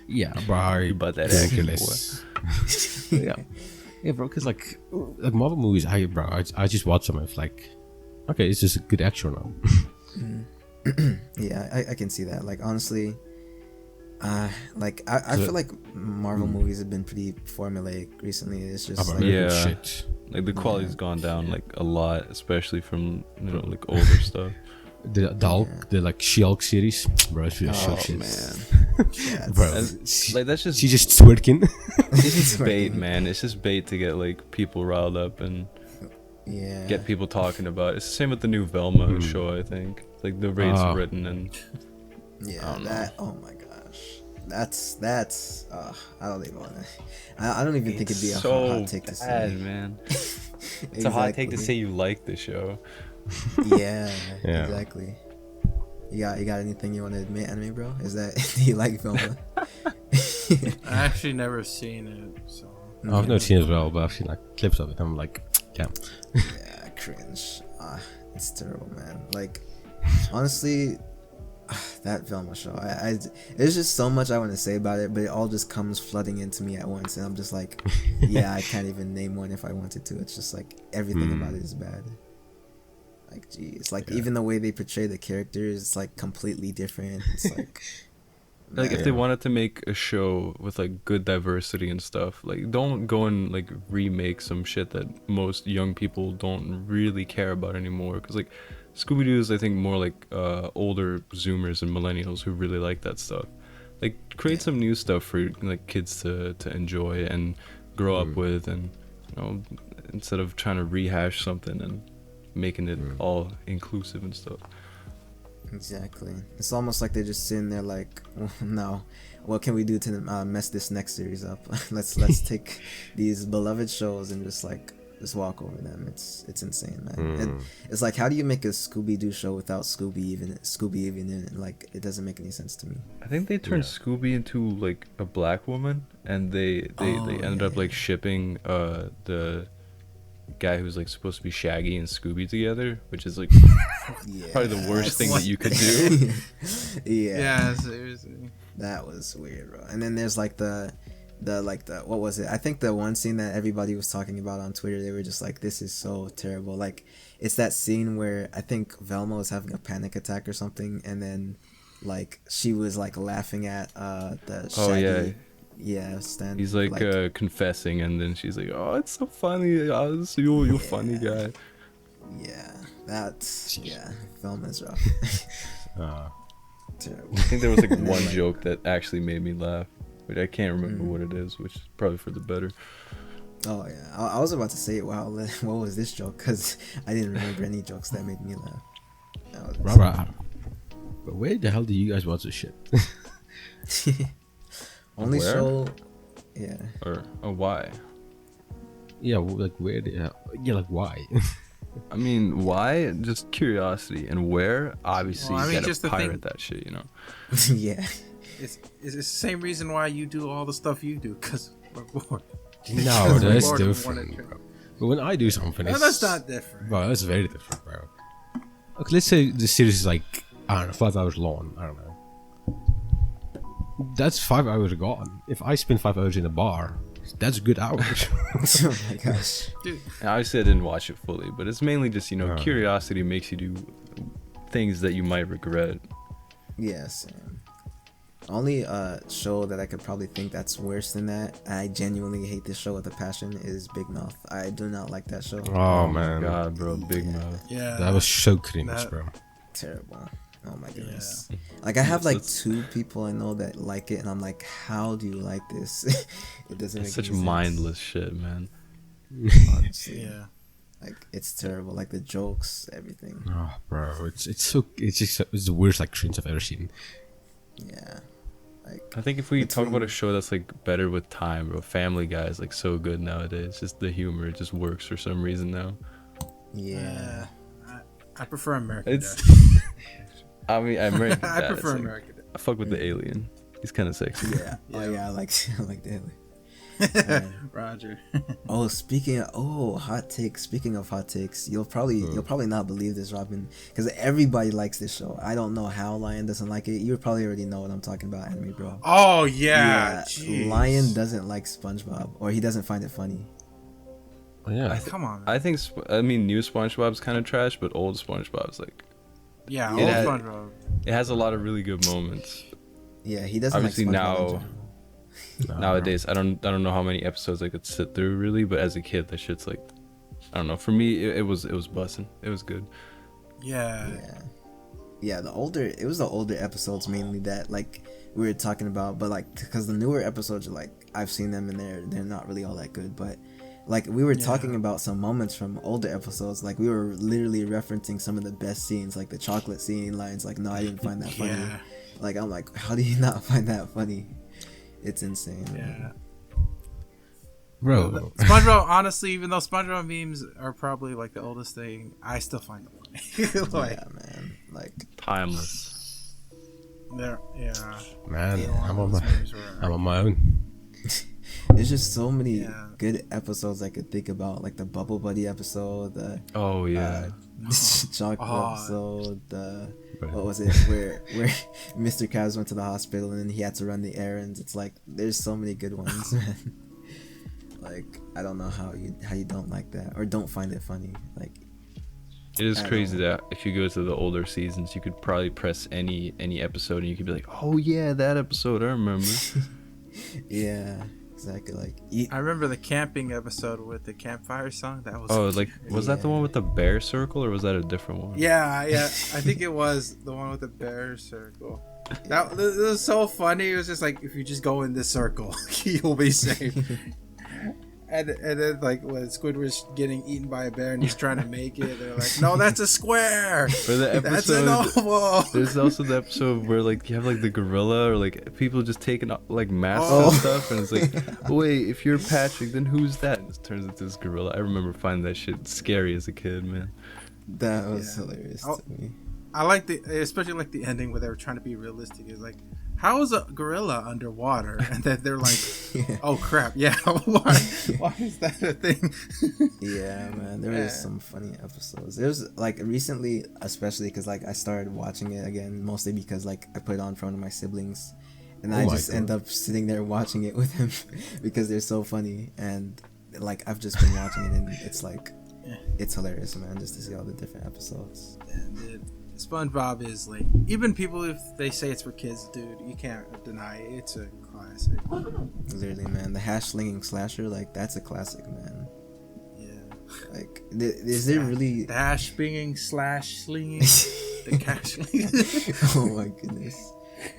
Yeah, bro. About that action, boy. Ridiculous. Yeah. Yeah, bro. Because like Marvel movies, I just watch them. It's like, okay, it's just a good action now. Yeah, I can see that. Like honestly, like I feel like Marvel movies have been pretty formulaic recently. It's just like, Yeah. Shit. Like the quality's gone down like a lot, especially from like older stuff. The Hulk, the like She-Hulk series, bro. It's really so shit. yeah, Bro, Like that's just she's just twerking. it's just bait, man. It's just bait to get like people riled up and yeah, get people talking about it. It's the same with the new Velma show, I think. Like the way it's written and yeah. That oh my gosh, that's I don't even want to. I don't even think it'd be a so hot take to bad, say. man. It's a hot take to say you like the show. Yeah, Yeah. exactly. You got anything you want to admit, anime bro? Is that do you like Velma? I actually never seen it, so I've never seen it as well, but I've seen like clips of it. I'm like, damn. Yeah, cringe. It's terrible, man. Like, honestly, that Velma show. There's just so much I want to say about it, but it all just comes flooding into me at once, and I'm just like, yeah, I can't even name one if I wanted to. It's just like everything about it is bad. Like, geez, like even the way they portray the characters, it's like completely different. It's like. Like if they wanted to make a show with like good diversity and stuff, like don't go and like remake some shit that most young people don't really care about anymore. Because like Scooby-Doo is I think more like older Zoomers and millennials who really like that stuff. Like create some new stuff for like kids to enjoy and grow up with, and you know, instead of trying to rehash something and making it all inclusive and stuff. Exactly. It's almost like they're just sitting there like, well, no, what can we do to mess this next series up? let's take these beloved shows and just walk over them. It's insane, man. It's like, how do you make a Scooby-Doo show without Scooby even in it? Like, it doesn't make any sense to me. I think they turned Scooby into like a black woman, and they ended up like shipping the guy who's like supposed to be Shaggy and Scooby together, which is like probably the worst thing that you could do. Yeah, seriously, that was weird, bro. And then there's like the what was it? I think the one scene that everybody was talking about on Twitter, they were just like, this is so terrible. Like, it's that scene where I think Velma was having a panic attack or something, and then like she was like laughing at the Shaggy. Stan. He's like confessing, and then she's like, "Oh, it's so funny. Oh, you're funny guy." Yeah, that's Velma's rough. Terrible. I think there was like one joke that actually made me laugh, but I can't remember what it is, which is probably for the better. Oh yeah, I was about to say, wow, what was this joke? Because I didn't remember any jokes that made me laugh. Right. But where the hell do you guys watch this shit? Only Where? show, yeah. Or why? Yeah, like where? Like why? I mean, why? Just curiosity. And where? Obviously, Well, I mean, you just the gotta pirate thing- that shit, you know. Yeah. it's the same reason why you do all the stuff you do, because we're bored. No, that's Bored and different. wanna Bro. But when I do something, No, it's, that's not different. Bro, that's very different, bro. Okay, let's say the series is like, I don't know, 5 hours long. I don't know. That's 5 hours gone. If I spend 5 hours in a bar, that's good hours. Oh my gosh. Dude, And obviously, I didn't watch it fully, but it's mainly just, you know, curiosity makes you do things that you might regret. Yes. Only show that I could probably think that's worse than that, I genuinely hate this show with a passion, is Big Mouth. I do not like that show. Oh, man. God, bro, Big Mouth. yeah. That was so cringe, bro. Terrible. Oh my goodness. Like, I have like 2 people I know that like it, and I'm like, how do you like this? It doesn't make It's such any sense. mindless shit, man. Honestly. Yeah. Like, it's terrible. Like, the jokes, everything. Oh, bro, it's the worst like cringe I've ever seen. Yeah. Like, I think if we It's talk about really- a show that's like better with time, bro, Family Guy is like so good nowadays. Just the humor, it just works for some reason now. yeah. I prefer American It's, Dad. I mean, American I Dad, prefer it's like- American Dad. I fuck with the alien. He's kind of sexy. Yeah. Oh yeah, I like I like that. Roger. Oh, hot takes. Speaking of hot takes, you'll probably not believe this, Robin, because everybody likes this show. I don't know how Lion doesn't like it. You probably already know what I'm talking about, Anime Bro. Oh yeah. Lion doesn't like SpongeBob, or he doesn't find it funny. Oh, yeah. Come on. I think new SpongeBob's kind of trash, but old SpongeBob's like Yeah, It old had- SpongeBob. it has a lot of really good moments. Yeah, he doesn't Obviously like SpongeBob in now- general. Nowadays, I don't know how many episodes I could sit through really, but as a kid, that shit's like, I don't know. For me, it was bussin'. It was good. Yeah. Yeah, it was the older episodes mainly that like we were talking about, but like because the newer episodes are like I've seen them and they're not really all that good, but like we were talking about some moments from older episodes, like we were literally referencing some of the best scenes, like the chocolate scene lines, like no, I didn't find that funny. Yeah. Like I'm like, how do you not find that funny? It's insane. Yeah. Bro. SpongeBob, honestly, even though SpongeBob memes are probably like the oldest thing, I still find them funny. Like, Yeah, man. Like Timeless. yeah. Man, Yeah, I'm on those my, memes were- I'm on my own. there's just so many Yeah. good episodes I could think about, like the Bubble Buddy episode, the Oh yeah. chocolate Oh. episode, the Right. what was it where Mr. Krabs went to the hospital and then he had to run the errands. It's like there's so many good ones, man. Like I don't know how you don't like that or don't find it funny. Like It is I crazy don't- that if you go to the older seasons, you could probably press any episode and you could be like, oh yeah, that episode I remember. yeah, exactly. Like I remember the camping episode with the campfire song. That was Oh, like was that the Yeah. one with the bear circle or was that a different one? yeah. I think it was the one with the bear circle. That it was so funny. It was just like if you just go in this circle, you'll be safe. And then like when Squidward's getting eaten by a bear and he's trying to make it, they're like, "No, that's a square. Or the That's an episode. oval." There's also the episode where like you have like the gorilla or like people just taking off like masks Oh. and stuff, and it's like, wait, if you're Patrick, then who's that? And it turns into this gorilla. I remember finding that shit scary as a kid, man. that was Yeah. hilarious Oh. to me. I like especially like the ending where they were trying to be realistic. It's like, how is a gorilla underwater? And then they're like, Yeah. oh crap, yeah, why is that a thing? Yeah, man, there was Yeah. some funny episodes. It was like recently, especially because like I started watching it again, mostly because like I put it on for one of my siblings, and Oh I my just end God. up sitting there watching it with him because they're so funny, and like I've just been watching it, and it's like Yeah. it's hilarious, man, just to see all the different episodes. Dude, SpongeBob is like, even people if they say it's for kids, dude, you can't deny it. It's a classic. Literally, man, the hash slinging slasher, like that's a classic, man. Yeah. Like, is there really? The hash slinging, slash slinging, the cash slinging. Oh my goodness.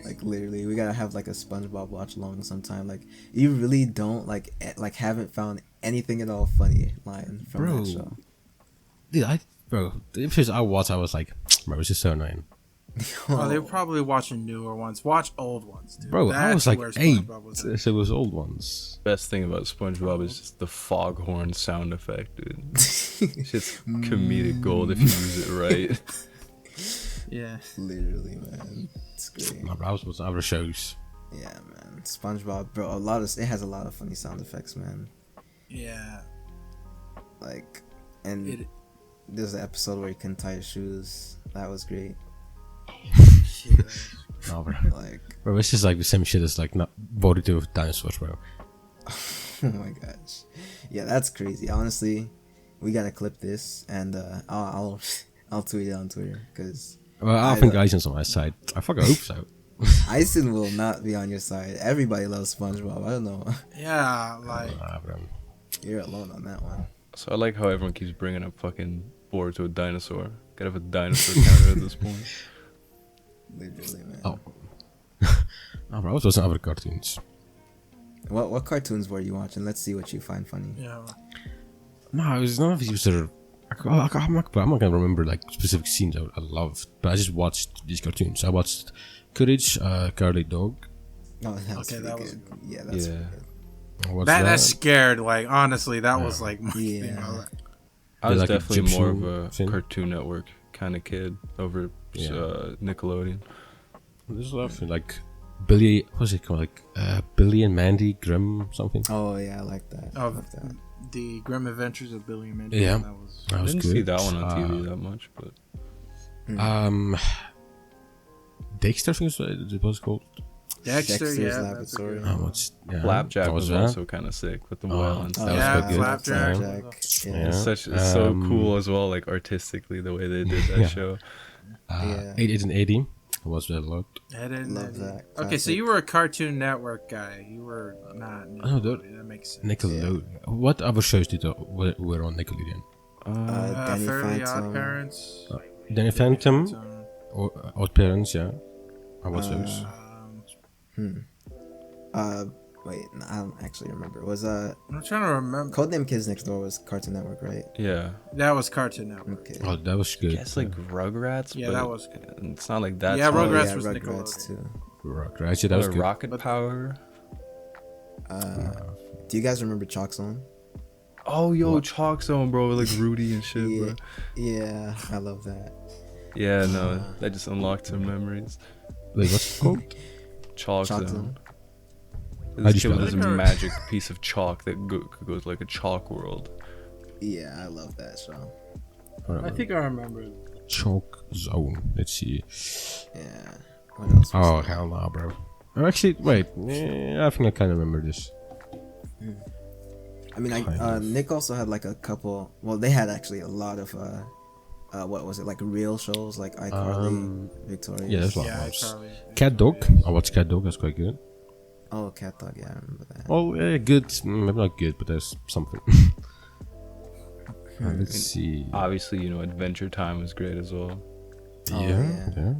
Like literally we gotta have like a SpongeBob watch along sometime. Like you really don't like haven't found anything at all funny line from Bro. that show. Dude, the episodes I watched, I was like, bro, it's just so annoying. Oh, they were probably watching newer ones. Watch old ones, dude. Bro, I was That's like where 8. SpongeBob was at. So it was old ones. Best thing about SpongeBob is just the foghorn sound effect, dude. Shit's comedic gold if you use it right. Yeah. Literally, man, it's great. My browser was other shows. Yeah, man, SpongeBob, bro, it has a lot of funny sound effects, man. Yeah. Like, and It, there's an episode where he couldn't tie his shoes. That was great. shit. Oh, bro. Like, Bro, it's just like the same shit as like not Boruto dinosaurs, bro. oh my gosh, yeah, that's crazy. Honestly, we gotta clip this, and I'll tweet it on Twitter because Well, I think Aizen's on my side. I fucking hope so. Aizen will not be on your side. Everybody loves SpongeBob. I don't know. Yeah, like, Bro. You're alone on that one. So I like how everyone keeps bringing up fucking board to a dinosaur. Gotta have a dinosaur counter at this point. Literally, man. Oh. Oh, bro, I was watching other cartoons. What cartoons were you watching? Let's see what you find funny. yeah. No, it was none of these are. I'm not gonna remember like specific scenes I loved, but I just watched these cartoons. I watched Courage, Cowardly Dog. Oh, that was Okay, pretty that was good. Yeah, that's Yeah. pretty good. I watched That scared, like, honestly, that Yeah. was like my Yeah. thing. I was like, I was like definitely more of Egyptian a thing? Cartoon Network kind of kid over Yeah. Nickelodeon. There's a lot of like Billy, what's it called? Like Billy and Mandy Grimm something. Oh yeah, I like that. I Of like that. the Grim Adventures of Billy and Mandy. Yeah. That was. That I was didn't good. see that one on TV that much, but Dexter, I think it was called. Dexter, Dexter's yeah. That's a Laboratory. good How one. much? Yeah, Flapjack that was that. also kind of sick with the whale and that stuff. was Yeah, quite good. Flapjack. Yeah. Yeah. It's so cool as well, like artistically the way they did that Yeah. show. Yeah. 80 was that a lot. Love that. Okay, so you were a Cartoon Network guy. You were not. Oh, That makes sense. Nickelodeon. What other shows were on Nickelodeon? Danny Fairly Odd Phantom. Parents. Danny Phantom, or Odd Parents, yeah. I watched those. Wait, no, I don't actually remember. Was I'm trying to remember. Codename Kids Next Door was Cartoon Network, right? Yeah. That was Cartoon Network. Okay. Oh, that was good. It's like Rugrats, Yeah, but that was good. it's not like that. Yeah, tall. Rugrats yeah, was Rugrats Nickelodeon. too. Right, yeah, that was good. Rocket Power. Do you guys remember Chalk Zone? Oh, yo, Chalk Zone, bro, with like Rudy and shit, Yeah, bro. yeah, I love that. Yeah, no, that just unlocked some memories. Wait, what's it called? Chalk Chalk Zone. Zone. How'd This you kid spell was it? a magic piece of chalk that goes like a chalk world. Yeah, I love that show. I think I remember. Chalk Zone. Let's see. Yeah. What else? Oh, Was hell no, bro. Oh, actually, wait. I think I kind of remember this. I mean, kind of. Nick also had like a couple. Well, they had actually a lot of. What was it, like real shows like iCarly, Victoria? Yeah, there's a lot Yeah, of I those. probably. Cat Dog. I watched Cat Dog. That's quite good. Oh, Cat Dog. Yeah, I remember that. Well, good. Maybe not good, but there's something. Let's see. Obviously, you know, Adventure Time was great as well. Oh, yeah. yeah.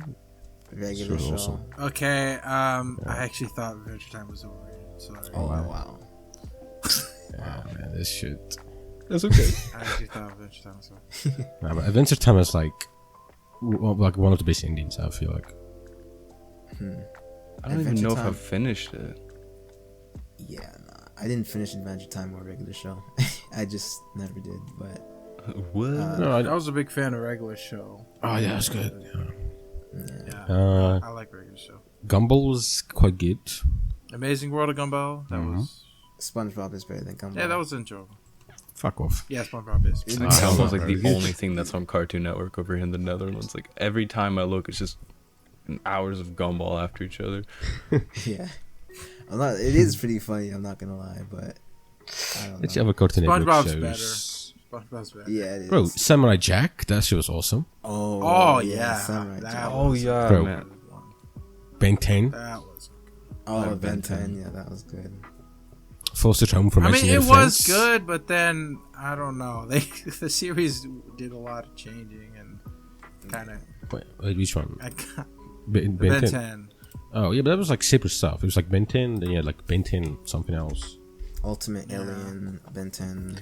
Regular Sure, show. awesome. Okay, I actually thought Adventure Time was overrated. Sorry. Oh wow. Yeah, man, this shit. That's okay. I actually thought Adventure Time was overrated. Nah, but Adventure Time is like one of the best endings. I feel like. I don't even Adventure know if Time. I've finished it. Yeah, nah, I didn't finish Adventure Time or regular show. I just never did. But What? No, I was a big fan of regular show. oh yeah, that's good. Yeah, Yeah. I like regular show. Gumball was quite good. Amazing World of Gumball. That was. SpongeBob is better than Gumball. Yeah, that was enjoyable. Fuck off. Yeah, SpongeBob is. It- Gumball's like bro. the only thing that's on Cartoon Network over here in the Netherlands. Like every time I look, it's just hours of Gumball after each other. Yeah. I'm not. It is pretty funny. I'm not gonna lie, but I don't Let's know. have a Cartoon Network SpongeBob's shows. SpongeBob's better. Yeah, it is. Bro, Samurai Jack. That shit was awesome. Oh yeah, Samurai that Jack. Oh was yeah, Bro. man. Ben 10. That was. Oh, Ben Ben 10. Yeah, that was good. Foster's Home for I mean, it Imaginary was Friends. good, but then I don't know. The series did a lot of changing and kind of. Wait, which one? I got Ben, the Ben 10. 10. Oh, yeah, but that was like separate stuff. It was like Ben 10, then you had like Ben 10 something else. Ultimate Alien, Ben 10.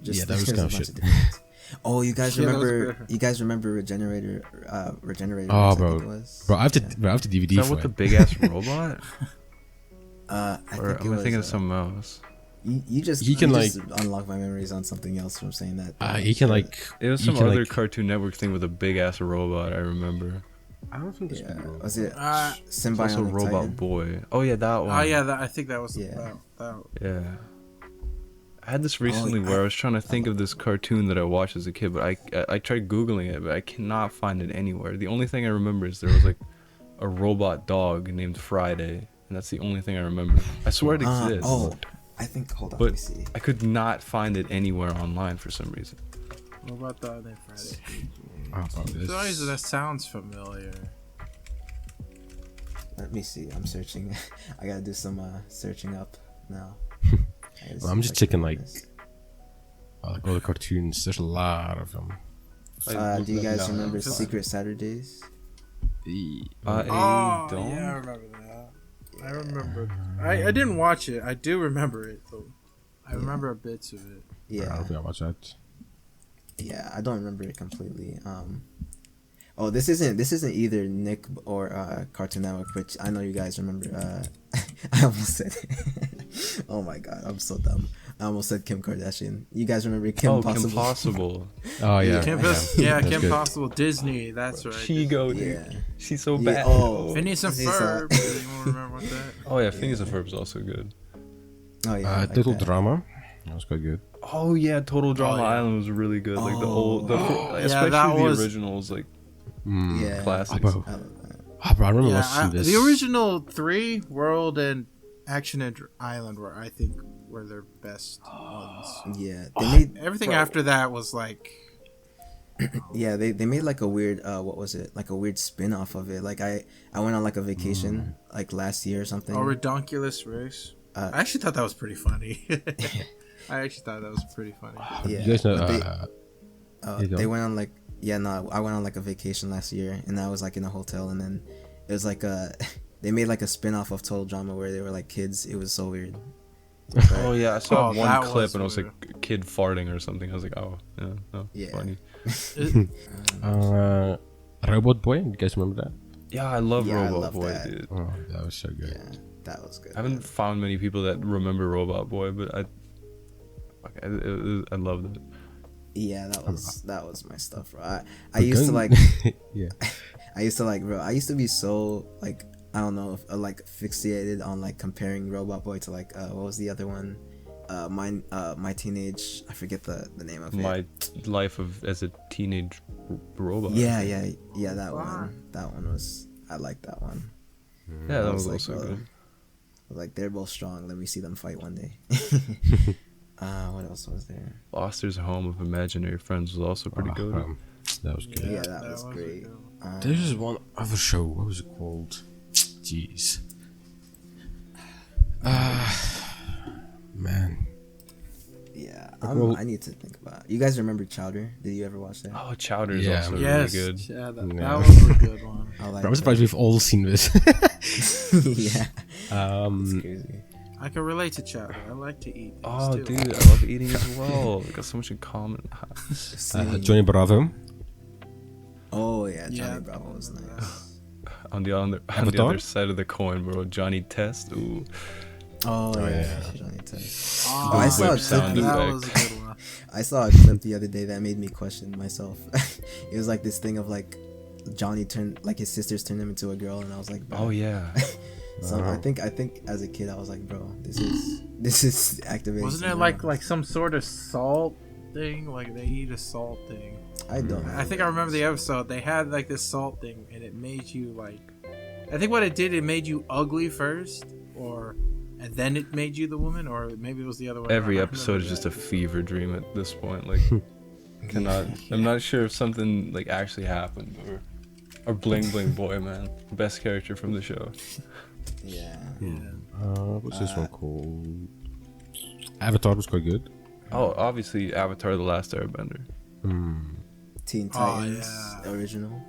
Yeah, that was there's a kind of bunch shit. different- Oh, you guys Yeah, that was remember? good. You guys remember Regenerator? Regenerator. Oh, I bro. think it was. Bro, I have the Is DVD that for with it. the big ass robot? I Or think it am I was. thinking of something else? You just He can, just unlock my memories on something else from saying that. He can like... It was you some can, other like- Cartoon Network thing with a big ass robot. I remember. I don't think Yeah. Was it It's also Symbiotic Robot Titan? Boy. Oh yeah, that one. Oh yeah, I think that was. Yeah. That, Yeah. I had this recently where I was trying to think of this cartoon that I watched as a kid, but I tried googling it, but I cannot find it anywhere. The only thing I remember is there was like a robot dog named Friday, and that's the only thing I remember. I swear it exists. I think. Hold on. But Let me see. I could not find it anywhere online for some reason. what about the other Friday? Oh, bro, this- That sounds familiar. Let me see. I'm searching. I gotta do some searching up now. Well, I'm just checking like all the cartoons. There's a lot of them. Do you guys down. remember Secret Saturdays? I Oh don't. yeah, I remember that. I remember. I didn't watch it. I do remember it though. I remember bits of it. I Yeah, don't think I watched that. yeah. I don't remember it completely. Oh, this isn't either Nick or Cartoon Network, which I know you guys remember. I almost said it. Oh my god, I'm so dumb. I almost said Kim Kardashian. You guys remember Kim Oh, Possible? Kim Possible. Oh yeah. Kim, That's Kim good. Possible, Disney. That's right. Chigo, dude. Yeah. She's so Yeah, bad. oh. Phineas and Phineas, Ferb. Anyone remember what that? Oh yeah, Phineas and Ferb is also good. Oh yeah. I like Total that. Drama. That was quite good. Oh yeah, Total Drama yeah. Island was really good. Like the Oh. old, Yeah, especially that the was- originals, like Yeah. classics. Bro. I love that. Bro, I remember Yeah, watching this. the original 3, World and Action and Island, were I think were their best ones. Yeah. They made Everything after that was like, yeah, they made like a weird what was it? Like a weird spin-off of it. Like I went on like a vacation like last year or something. a redonkulous race. Uh, I actually thought that was pretty funny. I actually thought that was pretty funny. Yeah. You guys know? but you go. they went on like I went on like a vacation last year and I was like in a hotel and then it was like they made like a spin-off of Total Drama where they were like kids. It was so weird. Oh yeah, I saw Oh, one that clip was and it was like a kid farting or something. I was like, oh yeah, no, Yeah. funny. Robot Boy. You guys remember that? Yeah, I love Yeah, I Robot love Boy, that. dude. Oh, that was so good. Yeah, that was good. I haven't found many people that remember Robot Boy, but I loved it. Yeah, that was my stuff, bro. I But used to going- like yeah. I used to like, bro. I used to be so like I don't know, like fixated on like comparing Robot Boy to like what was the other one? My teenage. I forget the name of it. My life as a teenage robot. Yeah. That one. That one was. I like that one. Yeah, that I was like, also bro, good. like they're both strong. Let me see them fight one day. What else was there? Foster's Home of Imaginary Friends was also pretty good. That was good. Yeah, that was a great. good one. There's just one other show. What was it called? Jeez. Man. Yeah, Well- I need to think about it. You guys remember Chowder? Did you ever watch that? Oh, Chowder is Yeah. also Yes, really good. yeah, that Yeah. was a good one. I like Bro, I'm surprised we've all seen this. yeah, it's um, crazy. I can relate to Chowder. I like to eat. things, Oh, too. dude, I love eating as well. We got so much in common. Johnny Bravo. Oh yeah, Johnny Yeah. Bravo was nice. on the Avatar? other side of the coin, bro, Johnny Test. Ooh, Oh yeah. yeah, Johnny Test. Oh, I saw a whip clip. sound that effect. was a good one. I saw a clip the other day that made me question myself. It was like this thing of like Johnny turned like his sisters turned him into a girl, and I was like, bro. oh yeah. So I think as a kid I was like, bro, this is activating. Wasn't some it like neurons. some sort of salt thing? Like they eat a salt thing. I don't. I think I remember the episode. They had like this salt thing, and it made you like. I think what it did, it made you ugly first, and then it made you the woman, or maybe it was the other way. Every around. I episode is remember just a that. fever dream at this point. Like, cannot. I'm not sure if something like actually happened or Bling Bling Boy, man, best character from the show. Yeah. What's this one called? Avatar was quite good. Oh, obviously Avatar: The Last Airbender. Teen Oh, Titans yeah. original.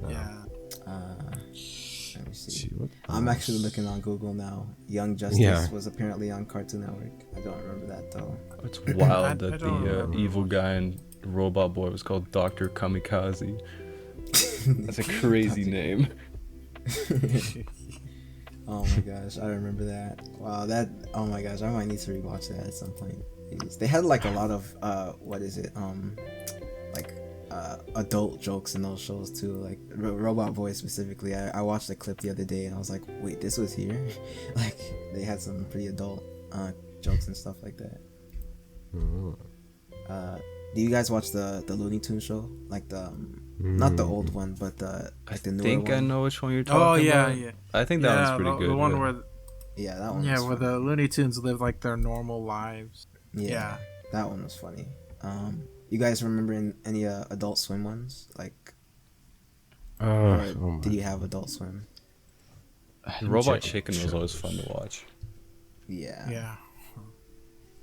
Yeah. Let me see. See what? I'm actually looking on Google now. Young Justice Yeah. was apparently on Cartoon Network. I don't remember that though. It's wild I that don't the remember. evil guy in Robot Boy was called Dr. Kamikaze. That's a crazy name. Oh my gosh, I remember that. Wow, that. Oh my gosh, I might need to rewatch that at some point. Jeez. They had like a lot of what is it? Like adult jokes in those shows too. Like Robot Boy specifically. I watched a clip the other day and I was like, wait, this was here? Like they had some pretty adult jokes and stuff like that. Do you guys watch the Looney Tunes show? Like the not the old one, but the like the newer I think one. I know which one you're talking Oh yeah, about. yeah. I think that one's pretty the, good. The one yeah. where, Yeah, that one. yeah, was where funny. the Looney Tunes live like their normal lives. Yeah, that one was funny. You guys remember any Adult Swim ones? Like, or did you have Adult Swim? Robot Chicken was always fun to watch. Yeah.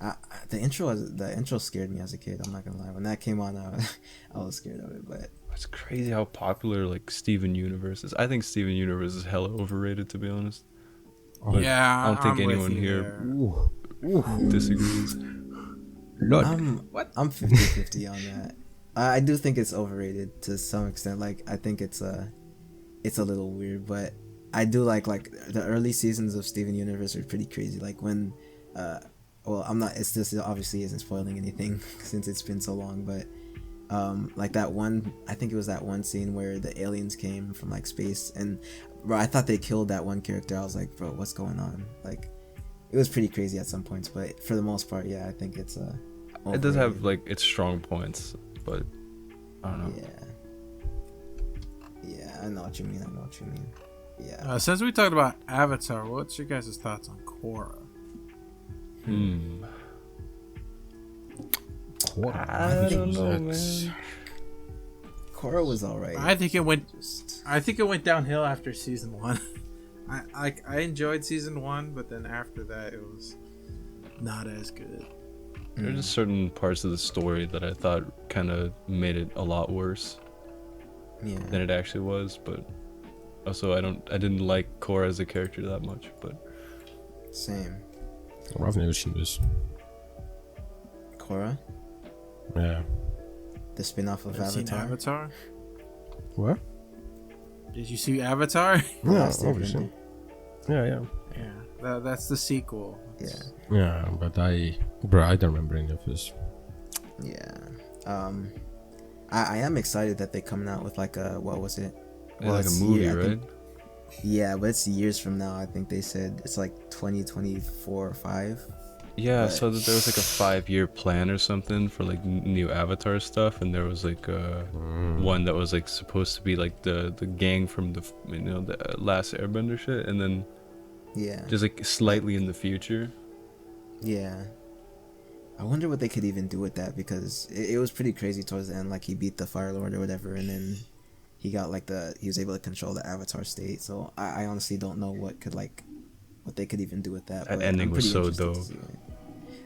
Yeah. The intro scared me as a kid. I'm not gonna lie. When that came on, I was scared of it. But It's crazy how popular like Steven Universe is. I think Steven Universe is hella overrated, to be honest. Yeah. I don't think I'm with anyone you here there. disagrees. I'm 50-50 on that. I do think it's overrated to some extent. Like I think it's a little weird, but I do like the early seasons of Steven Universe are pretty crazy. Like when well, I'm not. It's this obviously isn't spoiling anything since it's been so long, but like that one, I think it was that one scene where the aliens came from like space, and bro, I thought they killed that one character. I was like, bro, what's going on? Like, it was pretty crazy at some points, but for the most part, yeah, I think it's It does have overrated. like its strong points, but I don't know. Yeah, I know what you mean. Yeah. Since we talked about Avatar, what's your guys' thoughts on Korra? Quarter. I don't know, man. Korra was alright. I think it went. Just, I think it went downhill after season 1. I enjoyed season 1, but then after that, it was not as good. There are just certain parts of the story that I thought kind of made it a lot worse yeah. than it actually was, but also I didn't like Korra as a character that much, but Same. Well, I've never seen this. Korra, Yeah. the spin-off of Have you seen Avatar. Avatar? What? Did you see Avatar? Yeah, Last obviously. Airbender. Yeah. Yeah, that's the sequel. Yeah. Yeah, but I don't remember any of this. Yeah. I am excited that they're coming out with like a, what was it? it's like a it's movie, I right? think- yeah, but it's years from now. I think they said it's like 2024 or 5. Yeah, I But- saw that there was like a 5-year plan or something for like new Avatar stuff, and there was like one that was like supposed to be like the gang from the the last Airbender shit, and then Yeah. just like slightly in the future. Yeah. I wonder what they could even do with that, because it was pretty crazy towards the end. Like, he beat the Fire Lord or whatever, and then he got like he was able to control the Avatar state. So I honestly don't know what they could even do with that. That but ending I'm was pretty so interested to dope. see it.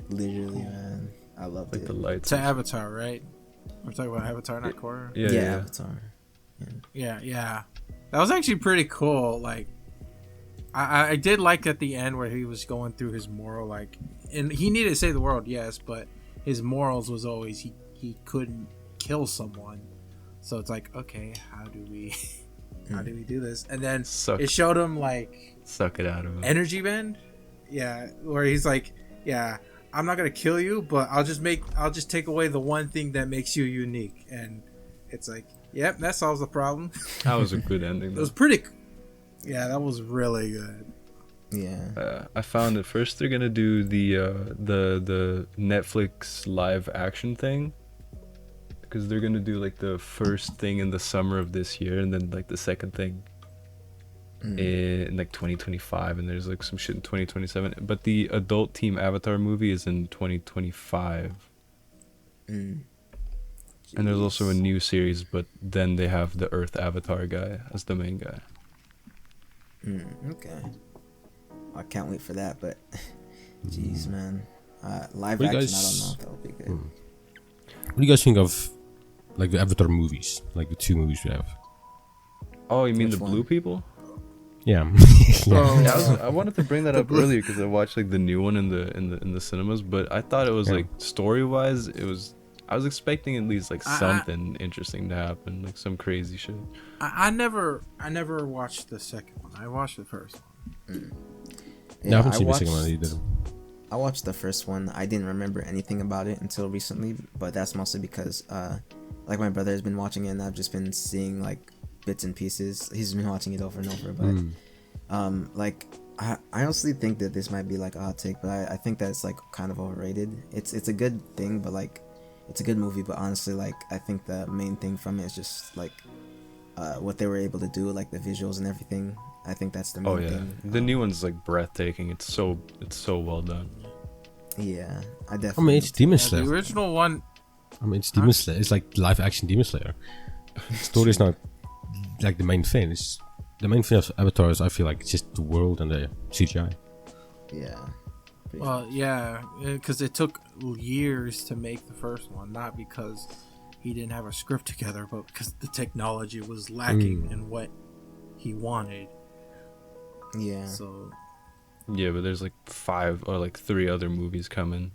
Literally, man, I loved Like it. the lights. To Avatar, right? We're talking about Avatar, not Korra. Yeah. Avatar. Yeah. That was actually pretty cool. Like, I did like at the end where he was going through his moral, like, and he needed to save the world, yes, but his morals was always he couldn't kill someone. So it's like, okay, how do we do this? And then Suck. it showed him like Suck it out of him. energy bend, yeah, where he's like, yeah, I'm not gonna kill you, but I'll just take away the one thing that makes you unique, and it's like, yep, that solves the problem. That was a good ending. It Though. was pretty. Yeah, that was really good. Yeah. I found at first they're gonna do the Netflix live action thing, because they're gonna do like the first thing in the summer of this year, and then like the second thing in like 2025, and there's like some shit in 2027. But the adult team Avatar movie is in 2025, and there's also a new series, but then they have the Earth Avatar guy as the main guy. Okay. I can't wait for that, but jeez, man. Live What do action, you I don't guys- know if that'll be good. What do you guys think of like the Avatar movies? Like the 2 movies we have? Oh, you mean Which the one? blue people? Yeah. Yeah, I wanted to bring that up earlier because I watched like the new one in the cinemas, but I thought it was Yeah. like story wise, I was expecting at least like I- something interesting to happen, like some crazy shit. I never watched the second one. I watched the first one. I haven't seen the second one either. I watched the first one. I didn't remember anything about it until recently, but that's mostly because like my brother has been watching it, and I've just been seeing like bits and pieces. He's been watching it over and over, but like I honestly think that this might be like a hot take, but I think that it's like kind of overrated. It's a good thing, but like it's a good movie, but honestly, like I think the main thing from it is just like what they were able to do, like the visuals and everything. I think that's the main Oh yeah, thing. the new one's like breathtaking. It's so well done. Yeah, I I definitely. mean, it's Demon Yeah, Slayer. the original one. I mean, it's Demon Slayer. It's like live action Demon Slayer. The story is not like the main thing. It's the main thing of Avatar is I feel like it's just the world and the CGI. Yeah. Pretty Well, yeah, because it took years to make the first one, not because he didn't have a script together, but because the technology was lacking in what he wanted. Yeah. So Yeah, but there's like 5 or like 3 other movies coming.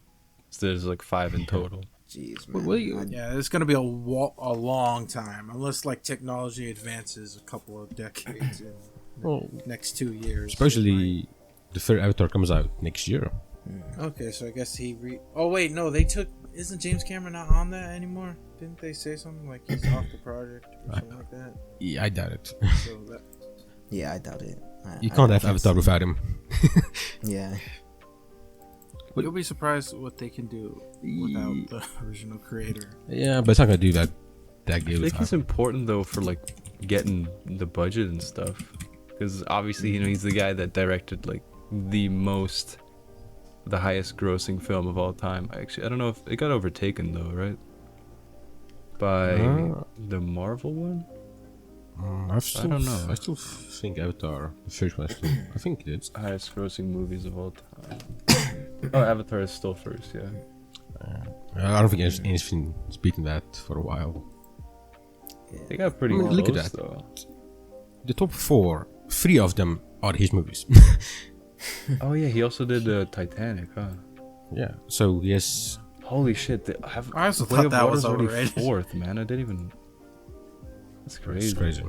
So there's like 5 in total. Jeez, What man. do you- yeah, it's gonna be a long time, unless like technology advances a couple of decades in the Well, next 2 years. supposedly the third Avatar comes out next year. Okay, so I guess oh wait, no, they took. Isn't James Cameron not on that anymore? Didn't they say something like he's off the project or something like that? Yeah, I doubt it. So that. Yeah, I doubt it. You can't have can't Avatar see- without him. Yeah. You'll be surprised what they can do without the original creator. Yeah, but it's not gonna do that good. I think with it's important though for like getting the budget and stuff, because obviously he's the guy that directed like the highest grossing film of all time. Actually, I don't know if it got overtaken though, right? By the Marvel one. I don't know. I still think Avatar, the first one, I think it is. Highest grossing movies of all time. Oh, Avatar is still first, yeah. I don't think anything is beating that for a while. They got pretty I mean, close look at that. though. The top 4, 3 of them are his movies. Oh yeah, he also did Titanic, huh? Yeah, so yes. Holy shit! I also Way thought of that was Water's already overrated. fourth, man. I didn't even. That's crazy. It's crazy.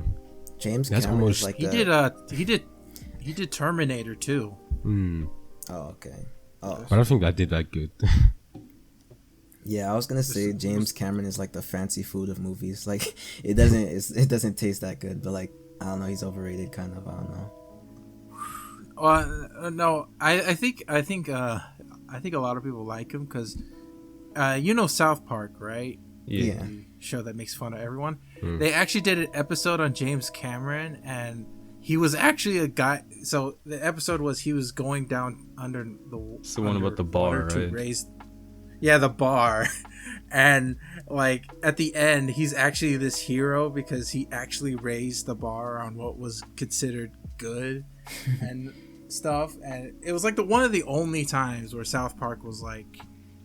James That's Cameron almost- is like He did Terminator too. Oh, okay. Oh, But I don't think that did that good. yeah. I was gonna say James Cameron is like the fancy food of movies. Like it doesn't taste that good, but like I don't know, he's overrated kind of. I don't know. No, I think a lot of people like him because, South Park, right? Yeah. The show that makes fun of everyone. They actually did an episode on James Cameron, and he was actually a guy. So the episode was he was going down under the. It's the one about the bar, water to right? raise, yeah, the bar, and like at the end, he's actually this hero because he actually raised the bar on what was considered good, and stuff. And it was like one of the only times where South Park was like,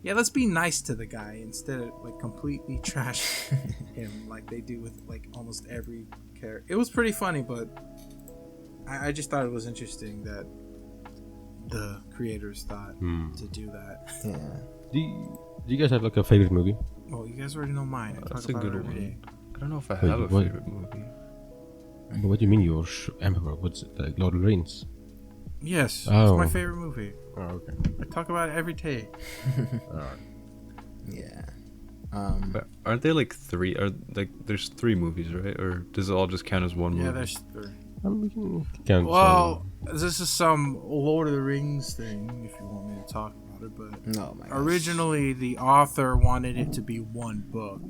yeah, let's be nice to the guy instead of like completely trash him like they do with like almost every character. It was pretty funny, but I just thought it was interesting that the creators thought to do that. Yeah. Do you guys have like a favorite movie? Well, you guys already know mine. I That's talk a about good it every one. day. I don't know if I Wait, have a what? favorite movie. What do you mean yours? Emperor? What's it, like Lord of the Rings? Yes, Oh. it's my favorite movie. Oh, okay. I talk about it every day. Yeah. But aren't they like three? Or like there's 3 movies, right? Or does it all just count as one movie? Yeah, there's three. We can count. Well, this is some Lord of the Rings thing, if you want me to talk about it, but No, my gosh. originally the author wanted it to be one book,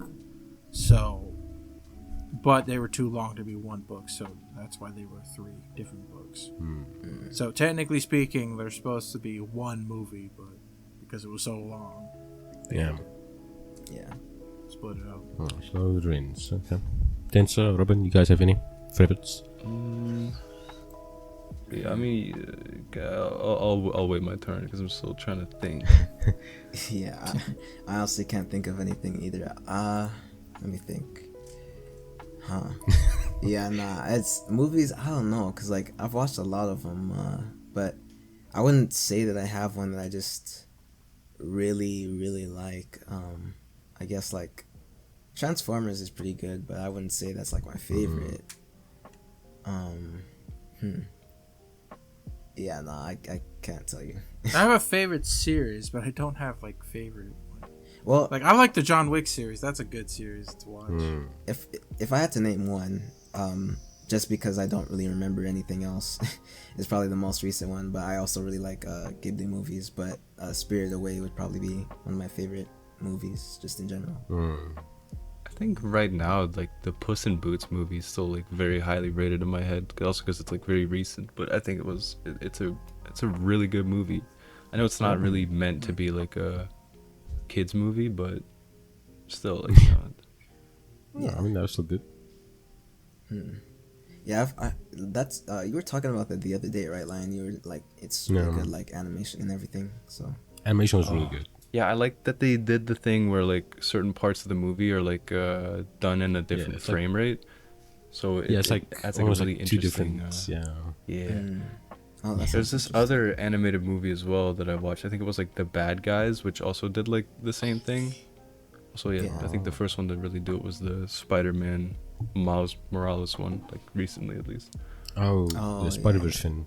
but they were too long to be one book, so that's why they were 3 different books. So technically speaking, they're supposed to be one movie, but because it was so long, Yeah. Yeah. split it up. Oh, so Lord of the Rings. Okay. Tensa, Robin, you guys have any favorites? Yeah, I mean, I'll wait my turn because I'm still trying to think. Yeah. I honestly can't think of anything either. Let me think. Huh. Yeah, nah. It's movies. I don't know, cause like I've watched a lot of them, but I wouldn't say that I have one that I just really, really like. I guess like Transformers is pretty good, but I wouldn't say that's like my favorite. Yeah, no, I can't tell you. I have a favorite series, but I don't have like favorite. Well, Like I like the John Wick series. That's a good series to watch. if I had to name one, just because I don't really remember anything else, it's probably the most recent one. But I also really like Ghibli movies. But Spirited Away would probably be one of my favorite movies, just in general. I think right now, like the Puss in Boots movie is still like very highly rated in my head. Also because it's like very recent, but I think it's a really good movie. I know it's not really meant to be like a kids movie, but still, like, Yeah, I mean, that was still good. Yeah, that's you were talking about that the other day, right, Lion? You were like, it's really good, like animation and everything. So Animation was really good. Yeah, I like that they did the thing where like certain parts of the movie are like done in a different it's like- frame rate. So It's like adds almost really like 2 interesting. different. Yeah. oh, that's There's this other animated movie as well that I watched. I think it was like The Bad Guys, which also did like the same thing. So yeah, I think the first one to really do it was the Spider-Man Miles Morales one, like recently at least. Oh, Oh, the Spider-Verse film.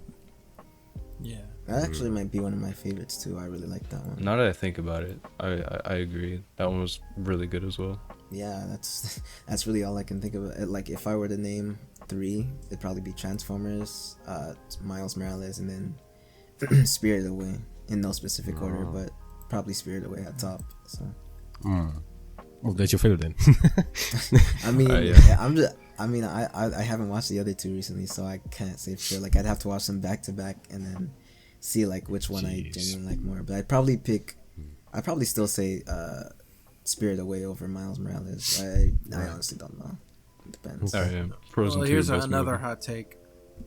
Yeah. That actually might be one of my favorites too. I really like that one. Now that I think about it, I agree. That one was really good as well. Yeah, that's really all I can think of. Like if I were to name 3, it'd probably be Transformers, Miles Morales, and then Spirited Away in no specific order, but probably Spirited Away at top. So. Well, that's your favorite then. I mean, yeah. I haven't watched the other 2 recently, so I can't say for sure. Like I'd have to watch them back to back and then see like which one I genuinely like more. But I'd probably still say Spirit Away over Miles Morales. I honestly don't know. It depends. All right, pros Well, and here's cons. another hot take.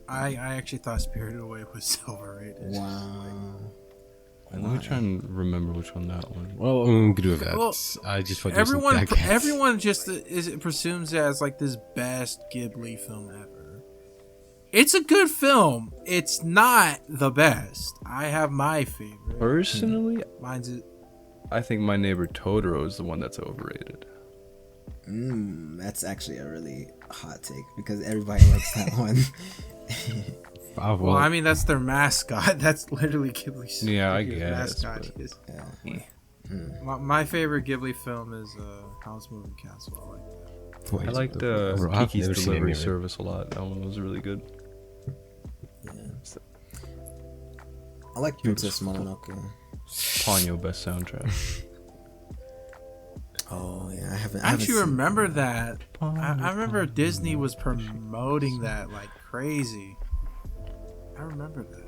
I actually thought Spirited Away was overrated. Wow. And let me try and remember which one that one. Well, I'm good with that. Well, I just thought everyone just presumes it as like this best Ghibli film ever. It's a good film. It's not the best. I have my favorite. Personally, Mine's I think My Neighbor Totoro is the one that's overrated. That's actually a really hot take because everybody likes that one. well, I mean that's their mascot. That's literally Ghibli's I guess. mascot. But... My favorite Ghibli film is House Moving Castle. I like that. I like the Kiki's Delivery Service a lot. That one was really good. Yeah. I like Princess Mononoke. Ponyo best soundtrack. Oh yeah, I haven't. Don't you remember that? I remember Disney was promoting that like crazy. I remember that.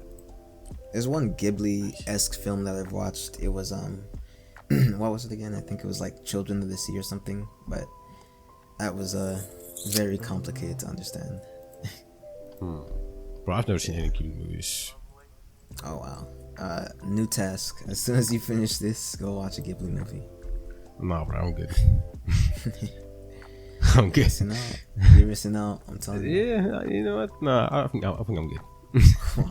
There's one Ghibli-esque film that I've watched. It was what was it again? I think it was like Children of the Sea or something. But that was very complicated to understand. Bro, I've never seen any Ghibli movies. Oh wow. New task. As soon as you finish this, go watch a Ghibli movie. Nah, bro, I'm good. I'm good. You're missing out. I'm telling you. Yeah, you know what? Nah, I think I'm good. Wow.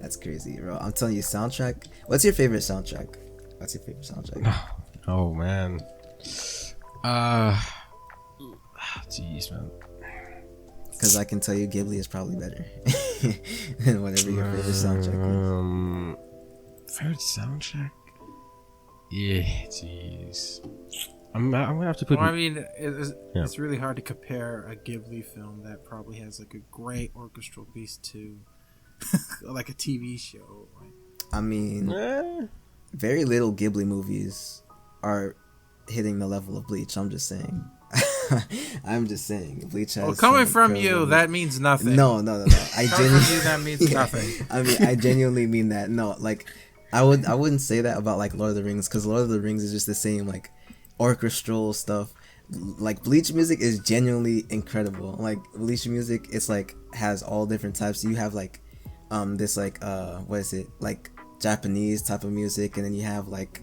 That's crazy, bro. I'm telling you, soundtrack. What's your favorite soundtrack? Oh man. Jeez, man. Because I can tell you, Ghibli is probably better than whatever your favorite soundtrack is. Favorite soundtrack? Yeah, jeez. I'm gonna have to put. Well, I mean, it's really hard to compare a Ghibli film that probably has like a great orchestral piece to like a TV show. I mean, very little Ghibli movies are hitting the level of Bleach. I'm just saying. I'm just saying. Bleach has. Well, coming from you, that means nothing. No. I genuinely. From you, that means nothing. I mean, I genuinely mean that. No, like, I wouldn't say that about like Lord of the Rings, because Lord of the Rings is just the same like orchestral stuff. Like Bleach music is genuinely incredible. Like Bleach music, it's like has all different types. You have like this like what is it, like Japanese type of music, and then you have like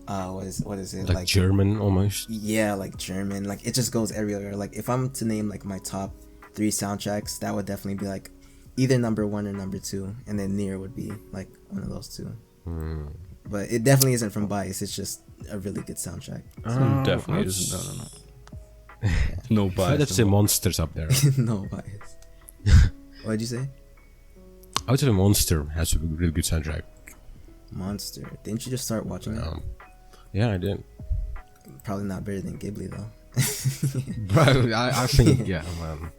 what is it, like German almost. Yeah, like German. Like it just goes everywhere. Like if I'm to name like my top 3 soundtracks, that would definitely be like either number 1 or number 2, and then Nier would be like one of those 2. But it definitely isn't from bias. It's just a really good soundtrack. Definitely isn't. No. Yeah. No bias. Let's say Monsters up there. No bias. What'd you say? I would say Monster has a really good soundtrack. Monster. Didn't you just start watching it? Yeah, I did. Probably not better than Ghibli though. Bro, I think yeah, man.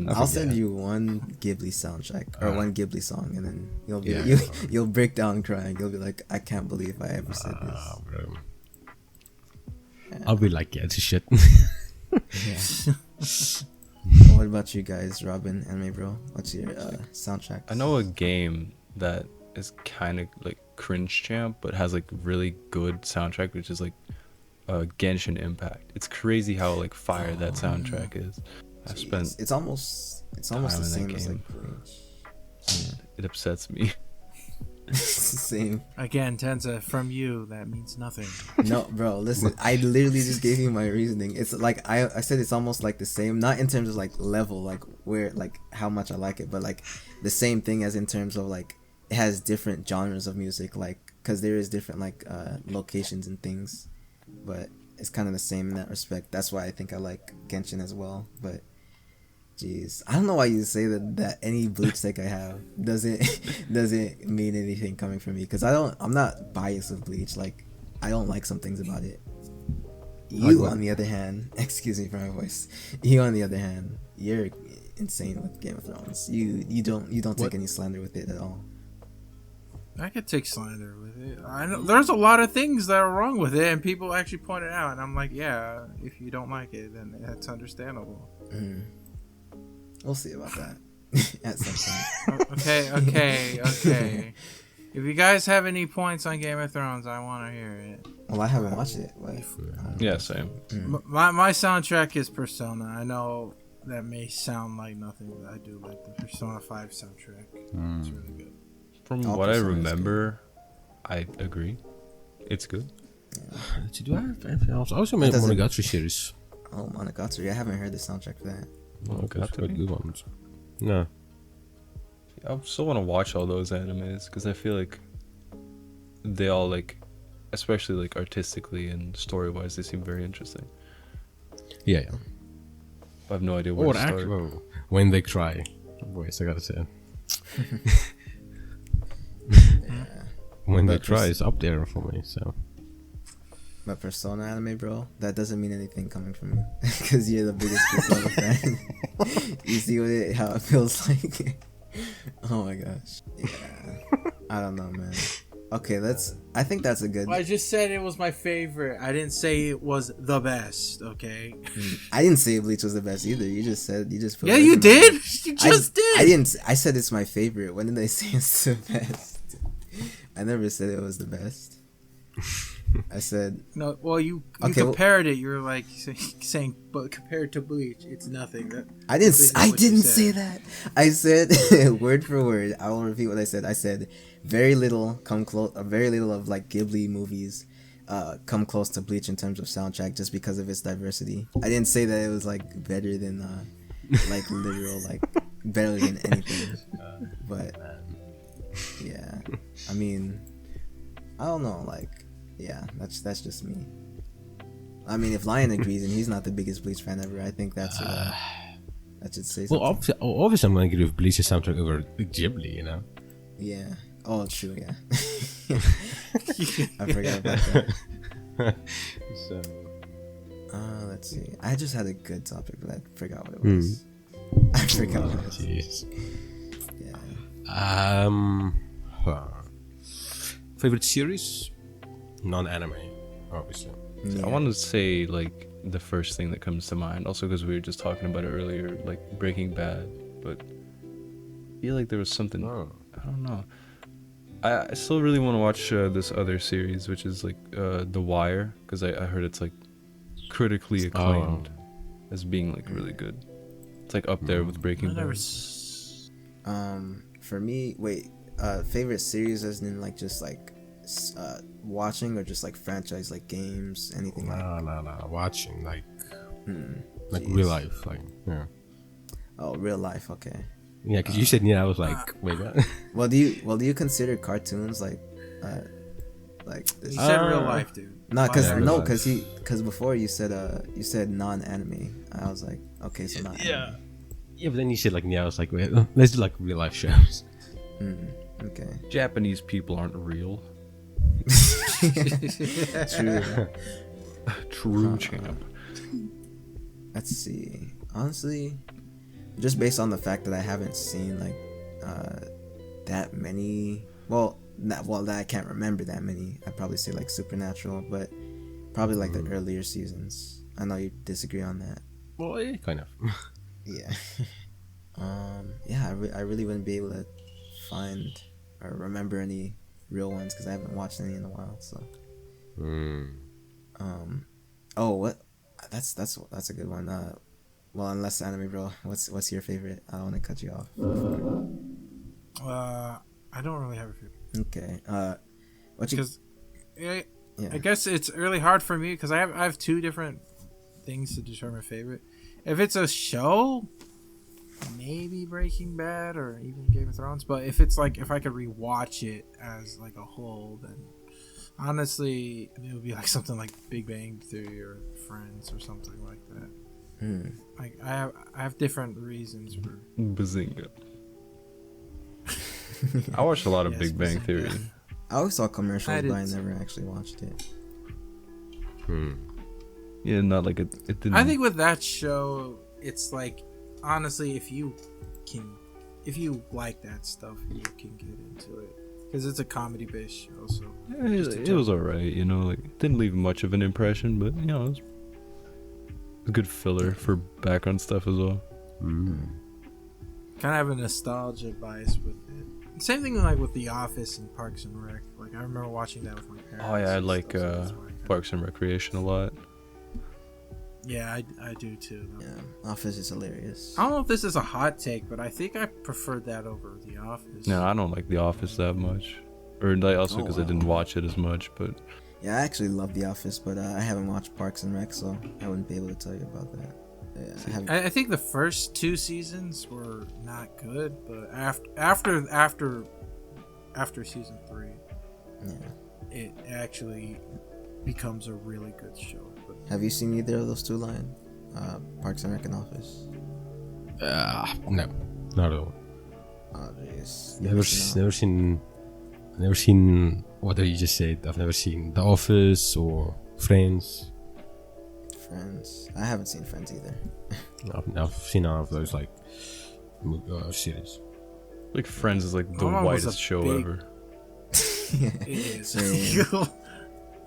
I'll send you one Ghibli soundtrack or one Ghibli song, and then you'll be you'll break down crying. You'll be like, I can't believe I ever said this. Bro. I'll be like, yeah, it's shit. Yeah. What about you guys, Robin and May Bro? What's your soundtrack? I know a game that is kind of like cringe champ, but has like really good soundtrack, which is like Genshin Impact. It's crazy how like fire that soundtrack is. I spent it's almost the same as like yeah, it upsets me. Same. Again, Tensa, from you, that means nothing. No, bro, listen, I literally just gave you my reasoning. It's like I said it's almost like the same, not in terms of like level, like where, like how much I like it, but like the same thing as in terms of like it has different genres of music, like because there is different like locations and things, but it's kind of the same in that respect. That's why I think I like Genshin as well. But Jeez, I don't know why you say that any bleach take I have doesn't mean anything coming from me, because I'm not biased with bleach. Like, I don't like some things about it. You, on the other hand, excuse me for my voice. You, on the other hand, you're insane with Game of Thrones. You don't take any slander with it at all. I could take slander with it. I know there's a lot of things that are wrong with it, and people actually point it out. And I'm like, yeah, if you don't like it, then that's understandable. We'll see about that at some point. Okay. If you guys have any points on Game of Thrones, I want to hear it. Well, I haven't watched it. But, Yeah, same. My soundtrack is Persona. I know that may sound like nothing, but I do like the Persona 5 soundtrack. It's really good. From what I remember, I agree. It's good. Do I have anything else? I also made Monogatari series. Oh, Monogatari. I haven't heard the soundtrack for that. Monogatari, quite good ones. No. I still want to watch all those animes because I feel like they all, like, especially like artistically and story wise, they seem very interesting. Yeah. I have no idea where to start. Actually, when they cry, voice, I gotta say. When they try is up there for me, so. But Persona anime, bro, that doesn't mean anything coming from you, because you're the biggest Persona fan. You see how it feels like. Oh my gosh. Yeah. I don't know, man. Okay, I think that's a good. Well, I just said it was my favorite. I didn't say it was the best. Okay. I didn't say Bleach was the best either. You just put. Yeah, you did. You just did. I didn't. I said it's my favorite. When did I say it's the best? I never said it was the best. I said no. Well, you compared it. You were like saying, but compared to Bleach, it's nothing. I didn't say that. I said word for word. I will repeat what I said. I said very little of like Ghibli movies come close to Bleach in terms of soundtrack, just because of its diversity. I didn't say that it was like better than like literal, like better than anything. But yeah, I mean, I don't know, like. Yeah, that's just me. I mean, if Lion agrees and he's not the biggest Bleach fan ever, I think that should say something. Well, obviously I'm going to give Bleach's soundtrack over Ghibli, you know? Yeah. Oh, true, yeah. I forgot about that. So... let's see. I just had a good topic, but I forgot what it was. I forgot what it was. Jeez. Yeah. Favorite series? Non-anime, obviously. Yeah. I wanted to say like the first thing that comes to mind, also because we were just talking about it earlier, like Breaking Bad, but I feel like there was something. I don't know. I still really want to watch this other series, which is like The Wire, because I heard it's like critically acclaimed as being like really good. It's like up there with Breaking Bad. For me, favorite series as in like just like watching, or just like franchise, like games, anything? No, watching, like like Jeez. real life, like yeah. Oh, real life, okay. Yeah, because you said I was like, wait, what? Well, do you consider cartoons like this? You said real life, dude. No, because life. because before you said non-anime. I was like, okay, so not anime. Yeah, but then you said like I was like, wait, let's do like real life shows. Okay. Japanese people aren't real. True. True champ. Let's see. Honestly, just based on the fact that I haven't seen like that many, that I can't remember that many, I'd probably say like Supernatural, but probably like the earlier seasons. I know you disagree on that. Well, yeah, kind of. Yeah. I really wouldn't be able to find or remember any real ones because I haven't watched any in a while. So. What? That's a good one. Well, unless anime, bro. What's your favorite? I don't want to cut you off. I don't really have a favorite. Okay. I guess it's really hard for me because I have two different things to determine favorite. If it's a show, maybe Breaking Bad or even Game of Thrones. But if it's like, if I could rewatch it as like a whole, then honestly it would be like something like Big Bang Theory or Friends or something like that. Like I have different reasons for. Bazinga. I watched a lot of Yes, Big Bang Bazinga. Theory. I always saw commercials, I did but I too. never actually watched it. Yeah, not like it didn't. I think with that show, it's like honestly, if you like that stuff, you can get into it because it's a comedy-based show. So it was alright, you know, like it didn't leave much of an impression, but you know, it was a good filler for background stuff as well. kind of have a nostalgia bias with it. Same thing like with The Office and Parks and Rec. Like I remember watching that with my parents. Oh yeah, I and like stuff, so that's why I kinda- Parks and Recreation a lot. Yeah, I do too. Though. Yeah, Office is hilarious. I don't know if this is a hot take, but I think I preferred that over The Office. No, I don't like The Office that much, or like also Oh, because I wow. didn't watch it as much. But Yeah, I actually love The Office, but I haven't watched Parks and Rec, so I wouldn't be able to tell you about that. Yeah, I haven't. I think the first 2 seasons were not good, but after season 3, Yeah. it actually becomes a really good show. But Have you seen either of those two line? Parks and Rec and Office? No, not at all. Oh, jeez. Never seen what you just said. I've never seen The Office or Friends. Friends. I haven't seen Friends either. I've seen none of those like series. like Friends is like the My mom was whitest a show big- ever. it is. Same.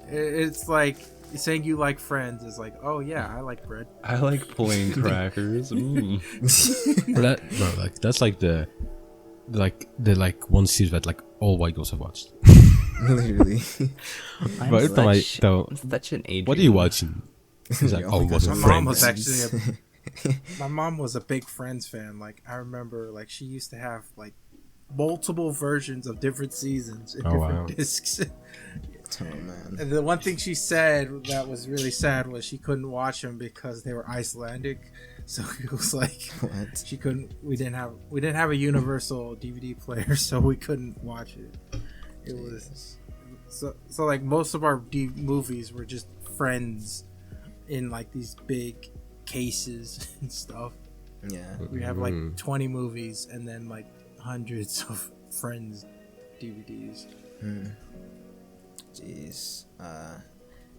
It's like saying you like Friends is like, oh yeah, I like bread. I like plain crackers. But that's like the one series that like all white girls have watched. Literally. I'm But every time I such, tell, I'm such an Adrian. what are you watching? He's like, Oh oh, my what's gosh, My mom was Friends? actually my mom was a big Friends fan. Like I remember, like she used to have like multiple versions of different seasons and Oh, different wow. discs. Oh man. And the one thing she said that was really sad was she couldn't watch them because they were Icelandic. So it was like What? she couldn't. We didn't have a universal DVD player, so we couldn't watch it. It was so like most of our movies were just Friends in like these big cases and stuff. Yeah. We have like 20 movies and then like hundreds of Friends DVDs. Jeez.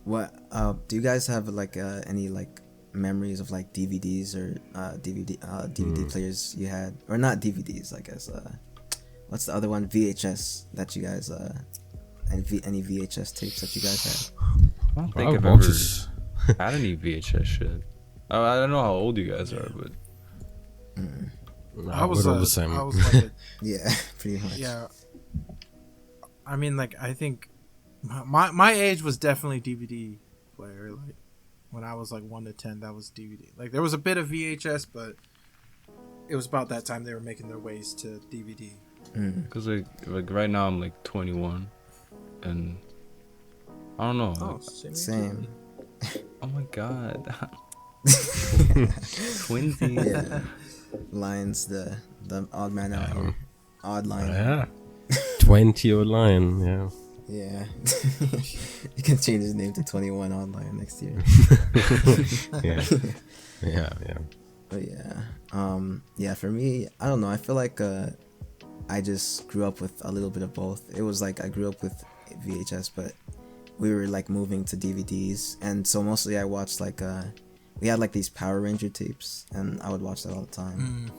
What? Do you guys have like any like memories of like DVDs or DVD players you had, or not DVDs? I guess. What's the other one? VHS that you guys any VHS tapes that you guys had? I don't think I've boxes. ever had any VHS shit. I don't know how old you guys are, but I was we're all the same. I was like a, Yeah, pretty much. yeah. I mean, like I think my age was definitely DVD player. Like when I was like 1 to 10, that was DVD. Like there was a bit of VHS, but it was about that time they were making their ways to DVD. because like right now I'm like 21, and I don't know. Oh, like, Same. oh my god, twinsies. Yeah. Lions, the odd man out here. Odd line. Yeah. 20 or line, yeah. Yeah. You can change his name to 21 online next year. Yeah. Yeah, yeah. But yeah, for me, I don't know. I feel like I just grew up with a little bit of both. It was like I grew up with VHS, but we were like moving to DVDs, and so mostly I watched like we had like these Power Ranger tapes, and I would watch that all the time.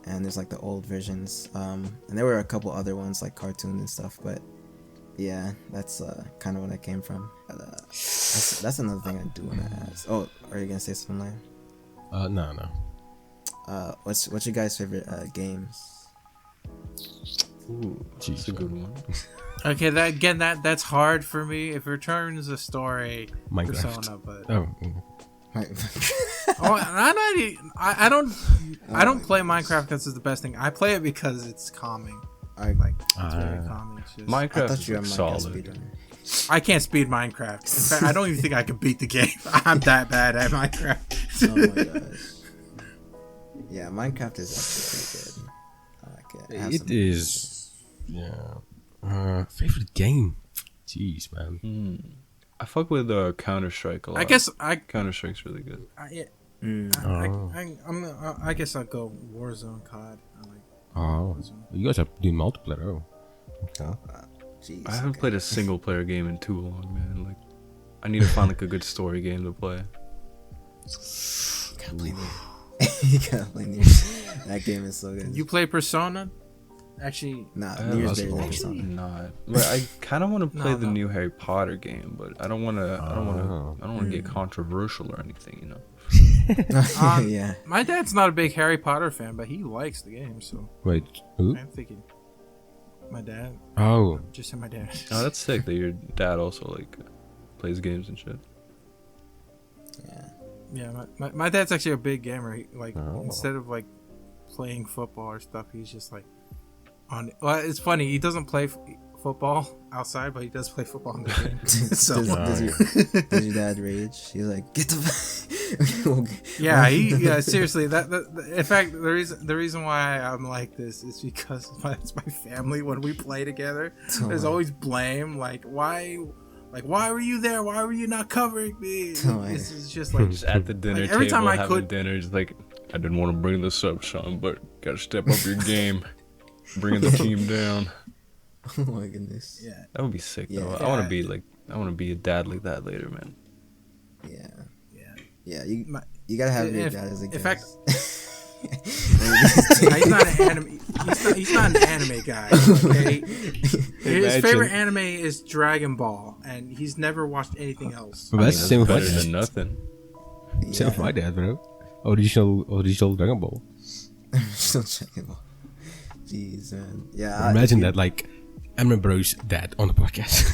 And there's like the old versions, and there were a couple other ones like cartoons and stuff, but yeah, that's kind of what I came from. But, that's another thing I do want to ask. Oh, are you gonna say something, Lion? No. What's your guys' favorite games? Ooh, that's a good one. Okay, that's hard for me. If Returns a story, Minecraft. Persona, but Oh. oh, I don't play Minecraft because it's the best thing. I play it because it's calming. I It's very calming. It's just- I Minecraft thought is you were like a Minecraft solid. speedrunner. I can't speed Minecraft. In fact, I don't even think I can beat the game. I'm that bad at Minecraft. Oh my gosh. Yeah, Minecraft is actually pretty good. I like it. I have It some- is. Yeah. Favorite game? Jeez, man. I fuck with Counter Strike a lot. I guess Counter Strike's really good. I guess I'll go Warzone COD. I like Oh, Warzone. you guys are doing multiplayer. Oh, okay. Jeez, I haven't okay. played a single player game in too long, man. Like, I need to find like a good story game to play. Gotta play Nier. You gotta play Nier. That game is so good. You play Persona? Actually, Nah, I Nier's was better than actually Persona. not. But I kind of want to play the No. new Harry Potter game, but I don't want to. I don't want to Hmm. get controversial or anything, you know. Yeah. my dad's not a big Harry Potter fan, but he likes the game, so Wait, who? I'm thinking my dad. Oh, Just said my dad. Oh, that's sick that your dad also like plays games and shit. Yeah. Yeah, my dad's actually a big gamer. He, like Oh. instead of like playing football or stuff, he's just like on. Well, it's funny. He doesn't play football outside, but he does play football in the game. So Does your dad rage? He's like, get the. yeah, seriously. That in fact, the reason why I'm like this is because it's my family. When we play together, there's always blame. Like why were you there? Why were you not covering me? This is just like Just at the dinner Like, every table time I having could- dinner, just like, I didn't want to bring this up, son, but gotta step up your game, bringing the team down. Oh my goodness. yeah. That would be sick though. Yeah. I want to be a dad like that later, man. Yeah. Yeah. Yeah. My- You gotta have your in- dad as a in guest. fact- Nah, he's not an anime. He's not an anime guy. Okay? His Imagine. favorite anime is Dragon Ball, and he's never watched anything else. but that's the same with my better dad. than nothing. Same with my dad, bro. Original Dragon Ball. Still checking. Jeez, man. Yeah. Imagine that, like, Emma Bro's dad on the podcast.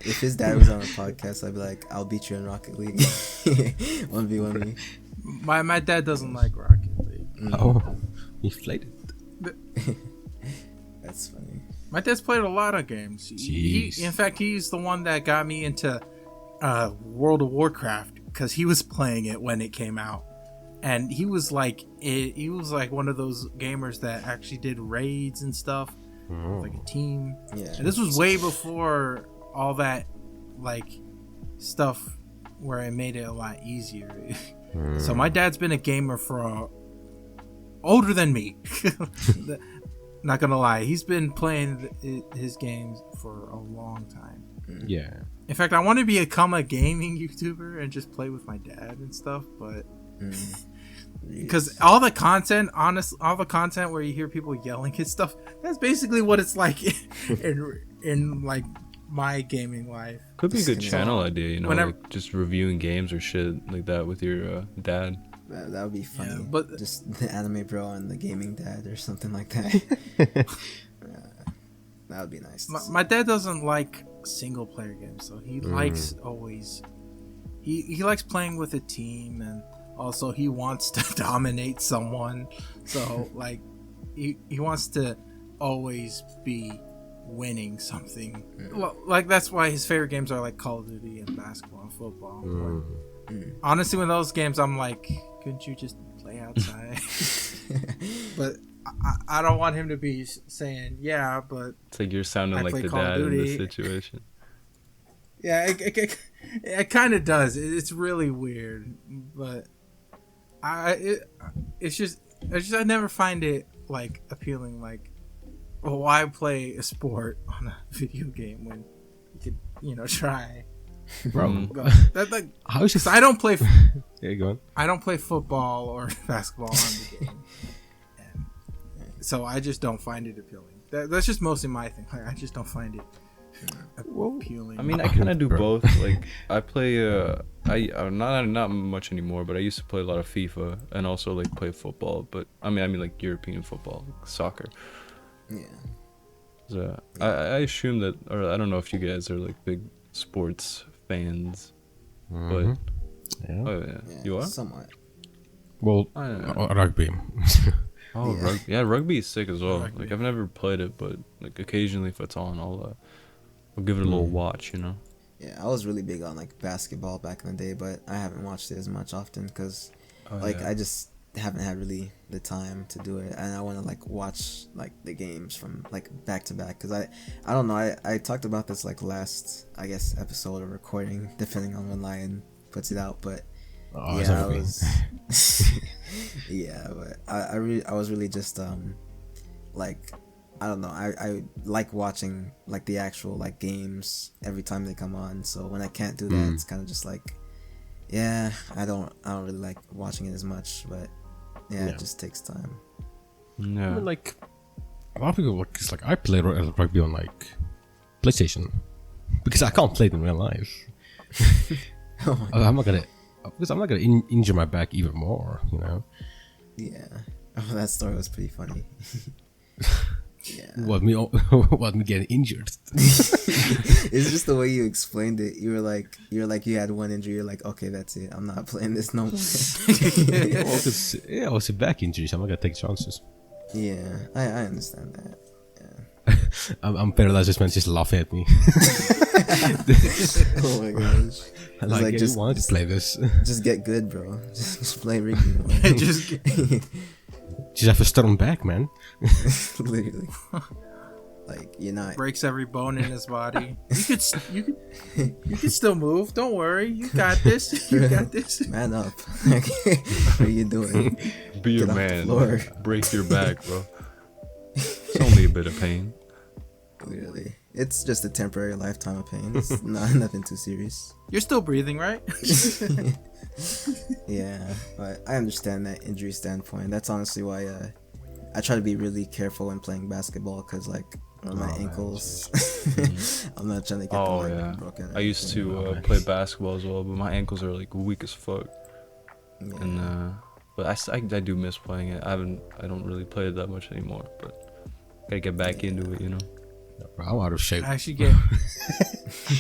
If his dad was on a podcast, I'd be like, I'll beat you in Rocket League. 1v1 me. My dad doesn't like Rocket League. Oh, inflated. That's funny. My dad's played a lot of games. Jeez. In fact, he's the one that got me into World of Warcraft because he was playing it when it came out, and he was like one of those gamers that actually did raids and stuff, like a team. Yeah. And this was way before all that, like, stuff where it made it a lot easier. So my dad's been a gamer for older than me. Not gonna lie, he's been playing his games for a long time. Yeah. In fact, I want to become a gaming YouTuber and just play with my dad and stuff, but because all the content where you hear people yelling and stuff, that's basically what it's like in like my gaming life. Could be a good Just channel idea, you know, whenever- like just reviewing games or shit like that with your dad. That would be funny. Yeah, but- just the anime bro and the gaming dad or something like that. That would be nice. My dad doesn't like single player games, so he likes always he likes playing with a team, and also he wants to dominate someone. So like he wants to always be winning something. Like that's why his favorite games are like Call of Duty and basketball and football. But honestly, with those games, I'm like, couldn't you just play outside? But I don't want him to be saying, yeah, but It's like you're sounding I like play the Call of dad in this Duty. situation. yeah, it kind of does. It's really weird, but it's just I never find it like appealing. Like, well, why play a sport on a video game when you could, try? Bro, That like, how is because your... I don't play. There you go. I don't play football or basketball on the game, and so I just don't find it appealing. That's just mostly my thing. Like, I just don't find it appealing. I mean, I kind of do Bro. both. Like, I play, not much anymore, but I used to play a lot of FIFA and also like play football. But I mean like European football, like soccer. Yeah. So I assume that, or I don't know if you guys are like big sports fans, but Yeah. oh yeah, Yeah, you are. somewhat. Well, I don't know. rugby. Oh, Yeah. rugby is sick as well. Rugby. Like I've never played it, but like occasionally if it's on, I'll give it a little watch, you know. Yeah, I was really big on like basketball back in the day, but I haven't watched it as much often because Oh, like yeah. I just haven't had really the time to do it, and I want to like watch like the games from like back to back because I don't know, I talked about this like last, I guess, episode or recording, depending on when Lion puts it out, but Oh, it's yeah, not I me. was. Yeah, but I was really just like, I don't know. I like watching like the actual like games every time they come on. So when I can't do that, it's kind of just like, yeah, I don't really like watching it as much. But yeah, Yeah. it just takes time. I Yeah. mean, like a lot of people, like, it's like I play rugby on like PlayStation because I can't play it in real life. Oh my I'm not gonna because I'm not gonna injure my back even more. You know, Yeah. Oh, that story was pretty funny. Yeah. what me getting injured. It's just the way you explained it. You were like you had one injury. You're like, okay, that's it. I'm not playing this no more. Well, cause I was a back injury, so I'm not gonna take chances. Yeah, I understand that. I'm paralyzed. This man just laughing at me. Oh my gosh. I It's like, just want to play this. Just get good, bro. Just play Ricky more. Just Just have a strong back, man. Literally. Like you're not. breaks every bone in his body. You could still move. Don't worry. You got this. You got this. Man up. What are you doing? Be your Get off the man. floor. Break your back, bro. It's only a bit of pain. Literally. It's just a temporary lifetime of pain. It's nothing too serious. You're still breathing, right? Yeah, but I understand that injury standpoint. That's honestly why I try to be really careful when playing basketball, because like my ankles, I'm not trying to get Oh them yeah. like, broken. or I used anything. to play basketball as well, but my ankles are like weak as fuck. Yeah. And but I do miss playing it. I don't really play it that much anymore, but gotta get back into it, you know. Bro, I'm out of shape. I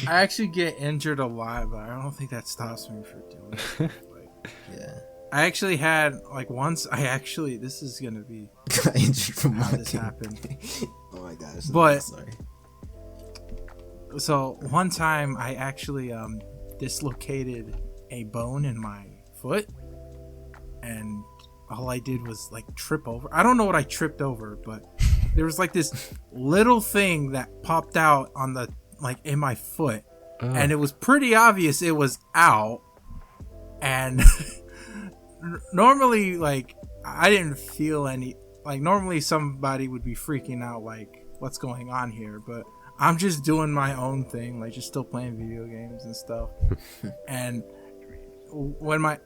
actually get injured a lot, but I don't think that stops me from doing it. Like, Yeah. I actually had like once. This is gonna be Got injured from how this walking. happened. Oh my gosh. But- I'm sorry. So one time I actually dislocated a bone in my foot, and all I did was like trip over. I don't know what I tripped over, but there was like this little thing that popped out on the like in my foot, and it was pretty obvious it was out. And normally, like, I didn't feel any. Like, normally somebody would be freaking out, like, what's going on here? But I'm just doing my own thing, like, just still playing video games and stuff. And when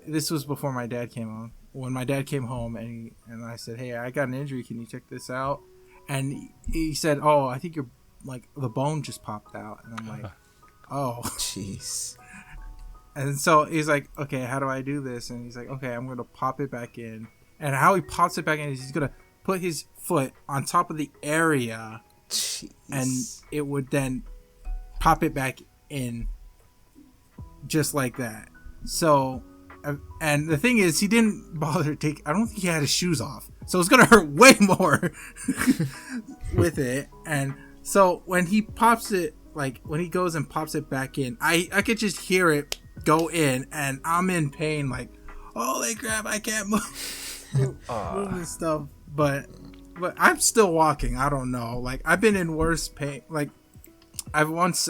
this was before my dad came home. When my dad came home and I said, hey, I got an injury. Can you check this out? And he said, oh, I think the bone just popped out. And I'm like, oh. Jeez. And so he's like, okay, how do I do this? And he's like, okay, I'm going to pop it back in. And how he pops it back in is he's going to put his foot on top of the area, Jeez. and it would then pop it back in just like that. So, and the thing is, he didn't bother to I don't think he had his shoes off. So it's going to hurt way more with it. And so when he pops it, like when he goes and pops it back in, I could just hear it go in, and I'm in pain, like, holy crap, I can't move and stuff. But I'm still walking. I don't know. Like, I've been in worse pain. Like, I've once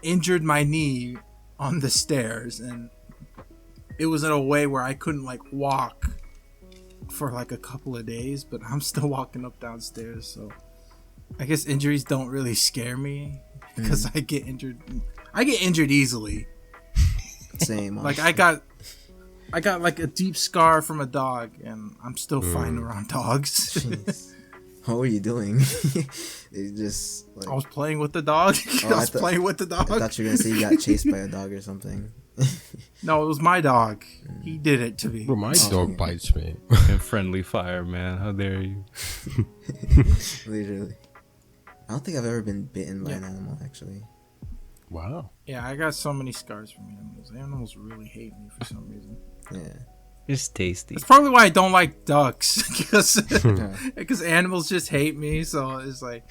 injured my knee on the stairs, and it was in a way where I couldn't like walk for like a couple of days, but I'm still walking up downstairs. So I guess injuries don't really scare me because I get injured easily. Same. Like I got like a deep scar from a dog, and I'm still fine around dogs. Jeez. What were you doing? It just like, I was playing with the dog. Oh, I was playing with the dog. I thought you were gonna say you got chased by a dog or something. No, it was my dog. He did it to me. Bro, my dog bites me. And friendly fire, man. How dare you? Literally. I don't think I've ever been bitten by an animal, actually. Wow. Yeah, I got so many scars from animals. Animals really hate me for some reason. Yeah. It's tasty. That's probably why I don't like ducks, because animals just hate me. So it's like,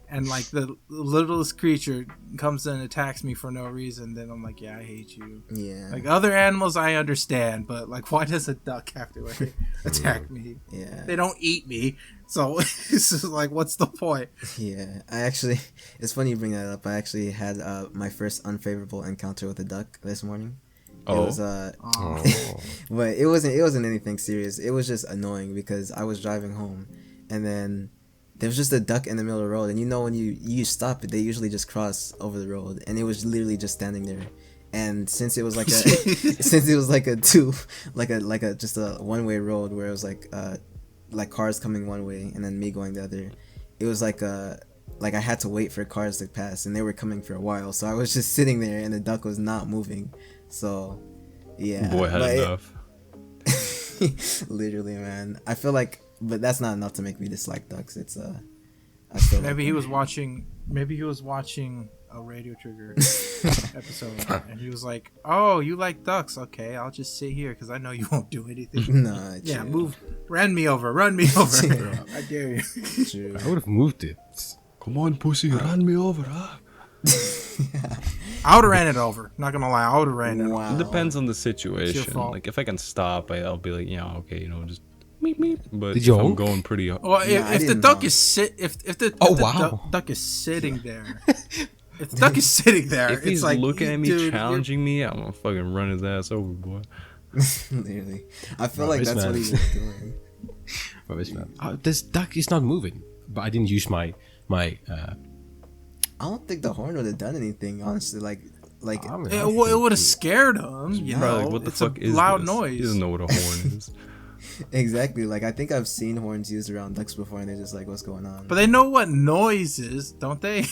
and like the littlest creature comes and attacks me for no reason, then I'm like, yeah, I hate you. Yeah. Like other animals, I understand, but like, why does a duck have to attack me? Yeah. They don't eat me, so it's just like, what's the point? Yeah. It's funny you bring that up. I actually had my first unfavorable encounter with a duck this morning. Oh. was Oh. but it wasn't anything serious. It was just annoying because I was driving home, and then there was just a duck in the middle of the road, and when you stop, they usually just cross over the road, and it was literally just standing there. And since it was like just a one-way road where it was like cars coming one way and then me going the other, it was like I had to wait for cars to pass, and they were coming for a while, so I was just sitting there and the duck was not moving. So yeah, Boy had enough. Literally, man. I feel like, but that's not enough to make me dislike ducks. It's I still Maybe he was watching a Radio Trigger episode, and he was like, "Oh, you like ducks? Okay, I'll just sit here because I know you won't do anything." Nah, Yeah, true. move, run me over. I dare you. True. I would have moved it. Come on, pussy, run me over, huh? I would have ran it over. Not gonna lie, I would have ran it over. Wow. It depends on the It's your situation. fault. Like if I can stop, I'll be like, yeah, okay, just meep meep. But Did you if I'm honk? going pretty. Well, Nah, I if the didn't duck know. is if the wow. duck is sitting there, if the duck is sitting there, If he's it's like looking at me, dude, challenging me, I'm gonna fucking run his ass over, boy. Literally, I feel Bro, like this that's what man- he was doing. Rubbish, man. This duck is not moving, but I didn't use my I don't think the horn would have done anything, honestly. Like I mean, It would have scared him. You Probably know, like, what the it's fuck a is loud this? noise. He doesn't know what a horn is. exactly. Like I think I've seen horns used around ducks before, and they're just like, "What's going on?" But they know what noise is, don't they?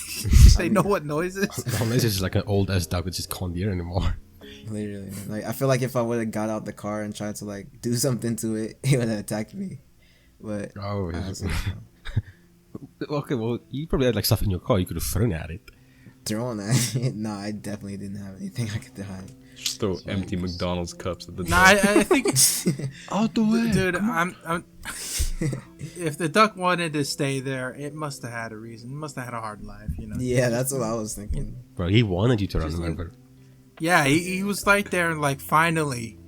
They know what noise is. unless it's like an old ass duck that just can't hear anymore. Literally, like I feel like if I would have got out the car and tried to like do something to it, it would have attacked me. But Oh, honestly, okay. Well, you probably had like stuff in your car you could have thrown at it. thrown at it, no, I definitely didn't have anything I could hide. Just throw empty McDonald's cups at the Nah, I think, out the way, dude, I'm. If the duck wanted to stay there, it must have had a reason. It must have had a hard life, you know. Yeah, that's what I was thinking. Bro, he wanted you to run Just him like- over. Yeah, he was right there, and like finally,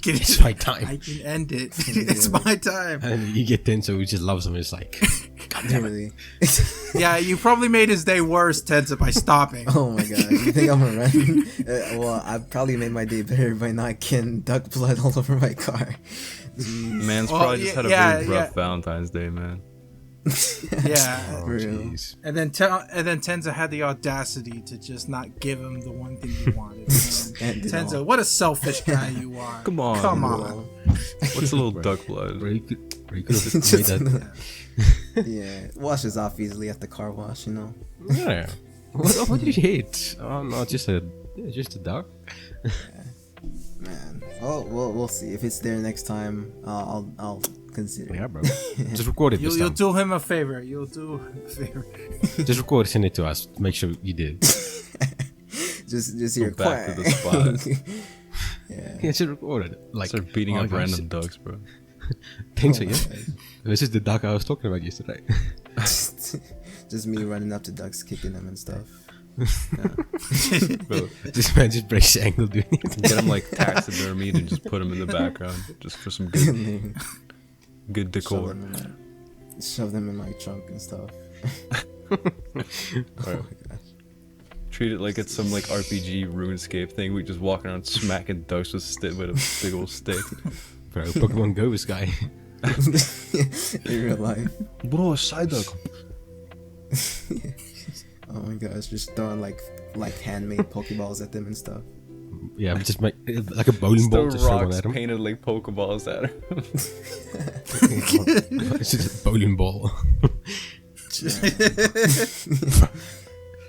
It's my time. I can end it. It's my time. And you get Tensa who just loves him. It's like, God damn it. Literally. Yeah, you probably made his day worse, Tensa, by stopping. Oh my god, you think I'm gonna run? Well, I probably made my day better by not getting duck blood all over my car. Jeez. Man's Well, probably just had a yeah, really rough yeah. Valentine's Day, man. Yeah. Oh, For real. jeez. And then Tensa had the audacity to just not give him the one thing he wanted. Man. And did Tensa, all. what a selfish guy you are. Come on, Come bro. on. What's a little duck blood? Bro, you could have made Just that. yeah, washes off easily at the car wash, you know. Yeah. What did you hit? Oh no, just a duck. Man, well, we'll see if it's there next time. I'll consider. Yeah, bro. Just record it this You'll time. do him a favor. You'll do him a favor. Just record it, send it to us. Make sure you did. just hear Go back to the quack. spot. Yeah. Yeah, just record it. Like, Start beating oh, up guys, random ducks, bro. Thanks, Oh my yeah. This is the duck I was talking about yesterday. Just me running up to ducks, kicking them and stuff. Bro, this man just breaks the ankle doing it. Get him like taxidermied and just put him in the background, just for some good shove, decor. them in my trunk and stuff. Bro, Oh my gosh. Treat it like it's some like RPG RuneScape thing. We just walking around smacking ducks with a big old stick. bro, Pokemon Go this guy. In real life. Bro, a side duck. Oh my gosh, just throwing like handmade Pokeballs at them and stuff. Yeah, but just make like a bowling ball. Throw Just throw one rocks at him. painted like Pokeballs at him. It's just a bowling ball.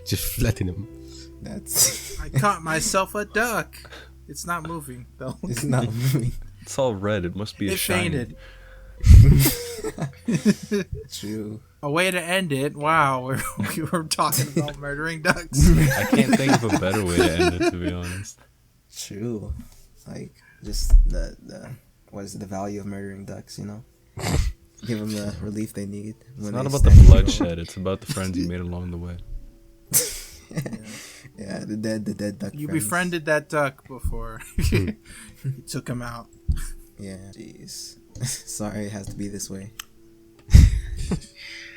Just flatten him. That's I caught myself a duck. It's not moving though. it's not moving. It's all red. It must be a It shiny. fainted. True. A way to end it. Wow, we were talking about murdering ducks. I can't think of a better way to end it, to be honest. True. Like just the what is it, the value of murdering ducks, you know? Give them the relief they need. It's when not they about the stand bloodshed. It's about the friends you made along the way. Yeah, the dead duck. You friends. befriended that duck before you took him out. Yeah. Jeez. Sorry, it has to be this way.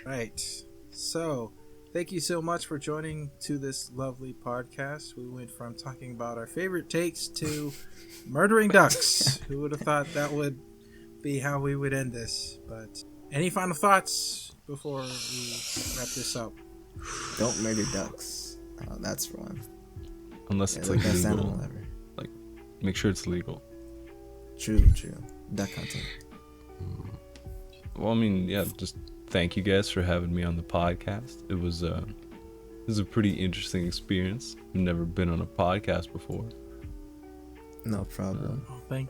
Right. So, thank you so much for joining to this lovely podcast. We went from talking about our favorite takes to murdering ducks. Who would have thought that would be how we would end this? But any final thoughts before we wrap this up? Don't murder ducks. That's for one. Unless it's the like best legal. animal ever. Like, make sure it's legal. True. Duck hunting. Well, I mean, yeah, just thank you guys for having me on the podcast. It was a pretty interesting experience. I've never been on a podcast before. No problem. Thank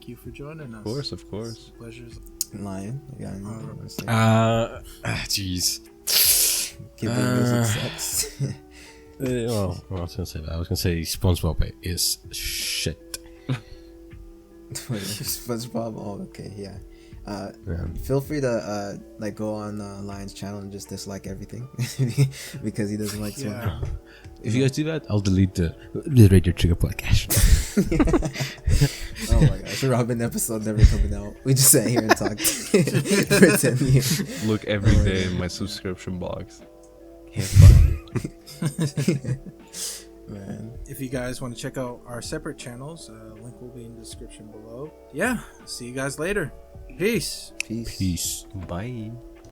you for joining us. Of course. Pleasure's. Lion, you got anything you want to say? Jeez. Keep the music sucks. Well, I was gonna say that. I was gonna say SpongeBob is shit. SpongeBob. Oh, okay, yeah. Yeah. Feel free to go on Lion's channel and just dislike everything because he doesn't like SpongeBob. If you guys do that, I'll delete the Radio Trigger podcast. Oh my gosh, Robin episode never coming out. We just sat here and talked for 10 years. Look every day in my subscription box. Can't find it. Man. If you guys want to check out our separate channels, link will be in the description below. Yeah, see you guys later. Peace. Peace. Peace. Bye.